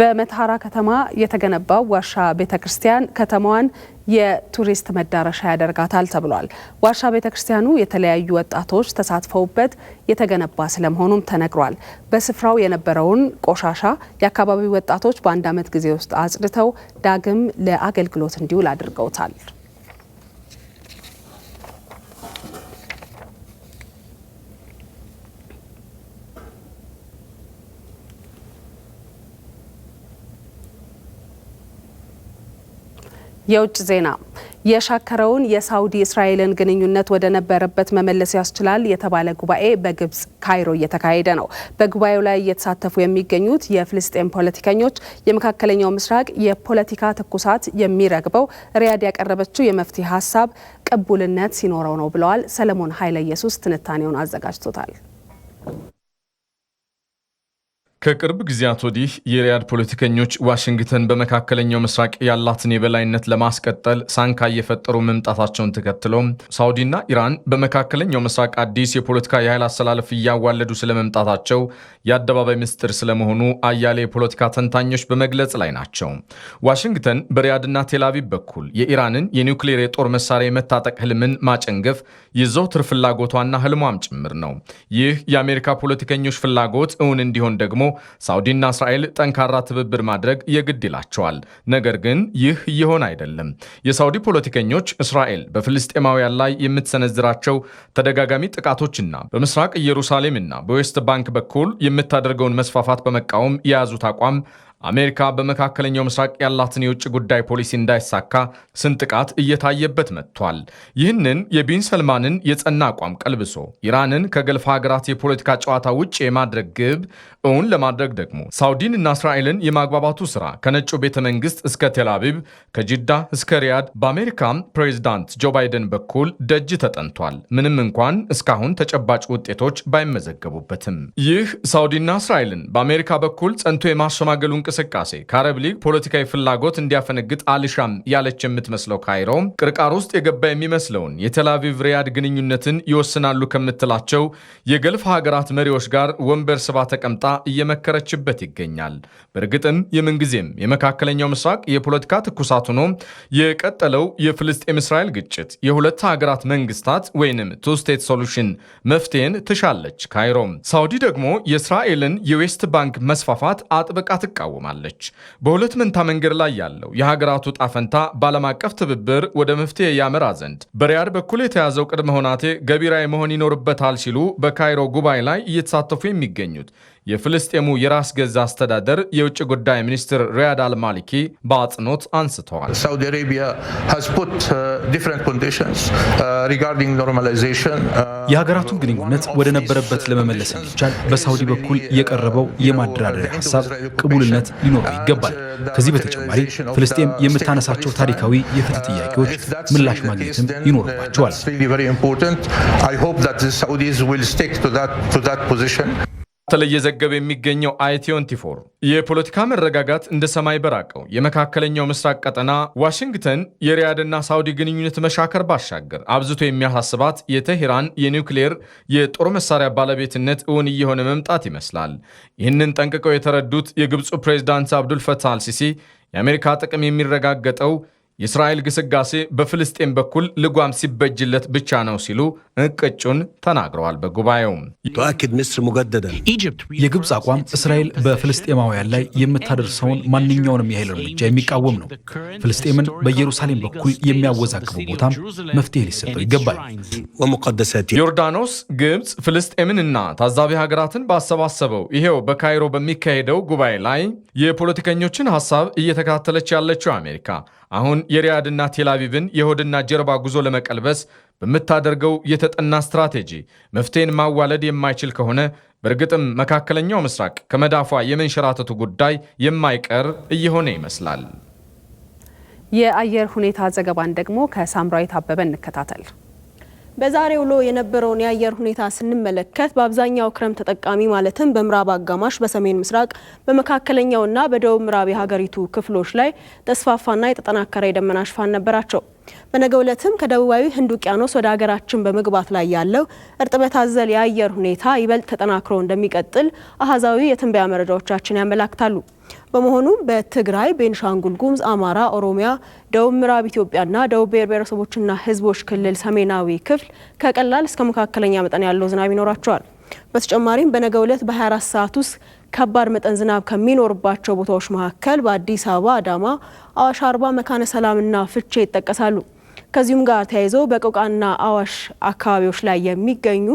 በመተሐራ ከተማ የተገነባው ዋሻ ቤተክርስቲያን ከተማዋን የቱሪስት መዳረሻ ያደርጋታል ተብሏል። ዋሻ ቤተክርስቲያኑ የተለያዩ ወጣቶች ተሳትፈውበት የተገነባ ስለመሆኑም ተነግሯል። በስፍራው የነበረውን ቆሻሻ የአካባቢው ወጣቶች በአንድ ዓመት ጊዜ ውስጥ አጽድተው ዳግም ለአገልግሎት እንዲውል አድርገውታል። የውጭ ዜና። የሻከረውን የሳውዲ እስራኤልን ግንኙነት ወደ ነበረበት መመለስ ያስችላል የተባለ ጉባኤ በግብጽ ካይሮ እየተካሄደ ነው። በጉባኤው ላይ እየተሳተፉ የሚገኙት የፍልስጤም ፖለቲከኞች የመካከለኛው ምስራቅ የፖለቲካ ትኩሳት የሚረግበው ሪያድ ያቀረበችው የመፍትሄ ሀሳብ ቅቡልነት ሲኖረው ነው ብለዋል። ሰለሞን ኃይለ ኢየሱስ ትንታኔውን አዘጋጅቶታል። ከቅርብ ጊዜያት ወዲህ የሪያድ ፖለቲከኞች ዋሽንግተን በመካከለኛው ምስራቅ ያላትን የበላይነት ለማስቀጠል ሳንካ እየፈጠሩ መምጣታቸውን ተከትሎ ሳውዲና ኢራን በመካከለኛው ምስራቅ አዲስ የፖለቲካ የኃይል አሰላለፍ እያዋለዱ ስለመምጣታቸው የአደባባይ ምስጢር ስለመሆኑ አያሌ የፖለቲካ ተንታኞች በመግለጽ ላይ ናቸው። ዋሽንግተን በሪያድና ቴልአቪቭ በኩል የኢራንን የኒውክሌር የጦር መሳሪያ የመታጠቅ ህልምን ማጨንገፍ የዘውትር ፍላጎቷና ህልሟም ጭምር ነው። ይህ የአሜሪካ ፖለቲከኞች ፍላጎት እውን እንዲሆን ደግሞ ሳውዲና እስራኤል ጠንካራ ትብብር ማድረግ የግድ ይላቸዋል። ነገር ግን ይህ እየሆነ አይደለም። የሳውዲ ፖለቲከኞች እስራኤል በፍልስጤማውያን ላይ የምትሰነዝራቸው ተደጋጋሚ ጥቃቶችና በምስራቅ ኢየሩሳሌምና በዌስት ባንክ በኩል የምታደርገውን መስፋፋት በመቃወም የያዙት አቋም አሜሪካ በመካከለኛው ምስራቅ ያላትን የውጭ ጉዳይ ፖሊሲ እንዳይሳካ ስንጥቃት እየታየበት መጥቷል። ይህንን የቢን ሰልማንን የጸና አቋም ቀልብሶ ኢራንን ከገልፍ ሀገራት የፖለቲካ ጨዋታ ውጭ የማድረግ ግብ እውን ለማድረግ ደግሞ ሳውዲን እና እስራኤልን የማግባባቱ ስራ ከነጩ ቤተ መንግስት እስከ ቴልአቪቭ ከጂዳ እስከ ሪያድ በአሜሪካም ፕሬዚዳንት ጆ ባይደን በኩል ደጅ ተጠንቷል። ምንም እንኳን እስካሁን ተጨባጭ ውጤቶች ባይመዘገቡበትም ይህ ሳውዲና እስራኤልን በአሜሪካ በኩል ጸንቶ የማሸማገሉ እንቅስቃሴ ከአረብ ሊግ ፖለቲካዊ ፍላጎት እንዲያፈነግጥ አልሻም ያለች የምትመስለው ካይሮ ቅርቃር ውስጥ የገባ የሚመስለውን የቴልአቪቭ ሪያድ ግንኙነትን ይወስናሉ ከምትላቸው የገልፍ ሀገራት መሪዎች ጋር ወንበር ስባ ተቀምጣ እየመከረችበት ይገኛል። በእርግጥም የምንጊዜም የመካከለኛው ምስራቅ የፖለቲካ ትኩሳት ሆኖ የቀጠለው የፍልስጤም እስራኤል ግጭት የሁለት ሀገራት መንግስታት ወይንም ቱ ስቴት ሶሉሽን መፍትሄን ትሻለች ካይሮም። ሳውዲ ደግሞ የእስራኤልን የዌስት ባንክ መስፋፋት አጥብቃ ትቃወማለች። በሁለት መንታ መንገድ ላይ ያለው የሀገራቱ ጣፈንታ ባለም አቀፍ ትብብር ወደ መፍትሄ ያመራ ዘንድ በሪያድ በኩል የተያዘው ቅድመ ሆናቴ ገቢራዊ መሆን ይኖርበታል ሲሉ በካይሮ ጉባኤ ላይ እየተሳተፉ የሚገኙት የፍልስጤሙ የራስ ገዛ አስተዳደር የውጭ ጉዳይ ሚኒስትር ሪያድ አልማሊኪ በአጽንኦት አንስተዋል። ሳውዲ አረቢያ has put different conditions regarding normalization የሀገራቱን ግንኙነት ወደ ነበረበት ለመመለስ እንዲቻል በሳውዲ በኩል የቀረበው የማደራደሪያ ሐሳብ ቅቡልነት ሊኖረው ይገባል። ከዚህ በተጨማሪ ፍልስጤም የምታነሳቸው ታሪካዊ የፍትህ ጥያቄዎች ምላሽ ማግኘትም ይኖርባቸዋል። ተለየ ዘገብ የሚገኘው አይ24 የፖለቲካ መረጋጋት እንደ ሰማይ በራቀው የመካከለኛው ምስራቅ ቀጠና ዋሽንግተን የሪያድና ሳውዲ ግንኙነት መሻከር ባሻገር አብዝቶ የሚያሳስባት የቴሄራን የኒውክሌር የጦር መሳሪያ ባለቤትነት እውን እየሆነ መምጣት ይመስላል። ይህንን ጠንቅቀው የተረዱት የግብፁ ፕሬዝዳንት አብዱል ፈታህ አልሲሲ የአሜሪካ ጥቅም የሚረጋገጠው የእስራኤል ግስጋሴ በፍልስጤም በኩል ልጓም ሲበጅለት ብቻ ነው ሲሉ እቅጩን ተናግረዋል። በጉባኤው የግብፅ አቋም እስራኤል በፍልስጤማውያን ላይ የምታደርሰውን ማንኛውንም የኃይል እርምጃ የሚቃወም ነው። ፍልስጤምን በኢየሩሳሌም በኩል የሚያወዛግበው ቦታም መፍትሄ ሊሰጠው ይገባል። ዮርዳኖስ፣ ግብፅ ፍልስጤምንና ታዛቢ ሀገራትን ባሰባሰበው ይሄው በካይሮ በሚካሄደው ጉባኤ ላይ የፖለቲከኞችን ሀሳብ እየተከታተለች ያለችው አሜሪካ አሁን የሪያድና ቴልአቪቭን የሆድና ጀርባ ጉዞ ለመቀልበስ በምታደርገው የተጠና ስትራቴጂ መፍትሄን ማዋለድ የማይችል ከሆነ በእርግጥም መካከለኛው ምስራቅ ከመዳፏ የመንሸራተቱ ጉዳይ የማይቀር እየሆነ ይመስላል። የአየር ሁኔታ ዘገባን ደግሞ ከሳምራዊት አበበ እንከታተል። በዛሬው ውሎ የነበረውን የአየር ሁኔታ ስንመለከት በአብዛኛው ክረምት ተጠቃሚ ማለትም በምዕራብ አጋማሽ፣ በሰሜን ምስራቅ፣ በመካከለኛውና በደቡብ ምዕራብ የሀገሪቱ ክፍሎች ላይ ተስፋፋና የተጠናከረ የደመና ሽፋን ነበራቸው። በነገው ዕለትም ከደቡባዊ ህንድ ውቅያኖስ ወደ ሀገራችን በመግባት ላይ ያለው እርጥበት አዘል የአየር ሁኔታ ይበልጥ ተጠናክሮ እንደሚቀጥል አሃዛዊ የትንበያ መረጃዎቻችን ያመላክታሉ። በመሆኑም በትግራይ፣ ቤንሻንጉል ጉሙዝ፣ አማራ፣ ኦሮሚያ፣ ደቡብ ምዕራብ ኢትዮጵያና ደቡብ ብሔር ብሔረሰቦችና ህዝቦች ክልል ሰሜናዊ ክፍል ከቀላል እስከ መካከለኛ መጠን ያለው ዝናብ ይኖራቸዋል። በተጨማሪም በነገው ዕለት በ24 ሰዓት ውስጥ ከባድ መጠን ዝናብ ከሚኖርባቸው ቦታዎች መካከል በአዲስ አበባ፣ አዳማ፣ አዋሽ አርባ፣ መካነ ሰላምና ፍቼ ይጠቀሳሉ። ከዚሁም ጋር ተያይዘው በቆቃና አዋሽ አካባቢዎች ላይ የሚገኙ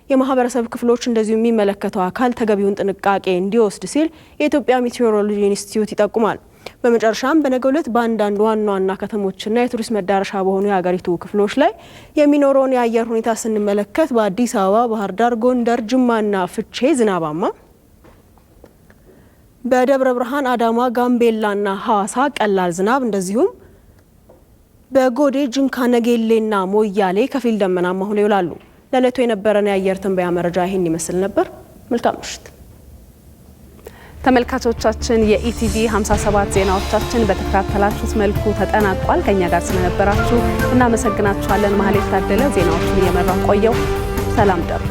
የማህበረሰብ ክፍሎች እንደዚሁ የሚመለከተው አካል ተገቢውን ጥንቃቄ እንዲወስድ ሲል የኢትዮጵያ ሜትሮሎጂ ኢንስቲትዩት ይጠቁማል። በመጨረሻም በነገው ዕለት በአንዳንድ ዋና ዋና ከተሞችና የቱሪስት መዳረሻ በሆኑ የሀገሪቱ ክፍሎች ላይ የሚኖረውን የአየር ሁኔታ ስንመለከት በአዲስ አበባ፣ ባህር ዳር፣ ጎንደር፣ ጅማና ፍቼ ዝናባማ፣ በደብረ ብርሃን፣ አዳማ፣ ጋምቤላና ሐዋሳ ቀላል ዝናብ እንደዚሁም በጎዴ፣ ጅንካ፣ ነጌሌና ሞያሌ ከፊል ደመናማ ሆነው ይውላሉ። ለዕለቱ የነበረን የአየር ትንበያ መረጃ ይህን ይመስል ነበር። መልካም ምሽት ተመልካቾቻችን። የኢቲቪ 57 ዜናዎቻችን በተከታተላችሁት መልኩ ተጠናቋል። ከኛ ጋር ስለነበራችሁ እናመሰግናችኋለን። ማህሌት ታደለ ዜናዎችን እየመራው ቆየው። ሰላም ደሩ።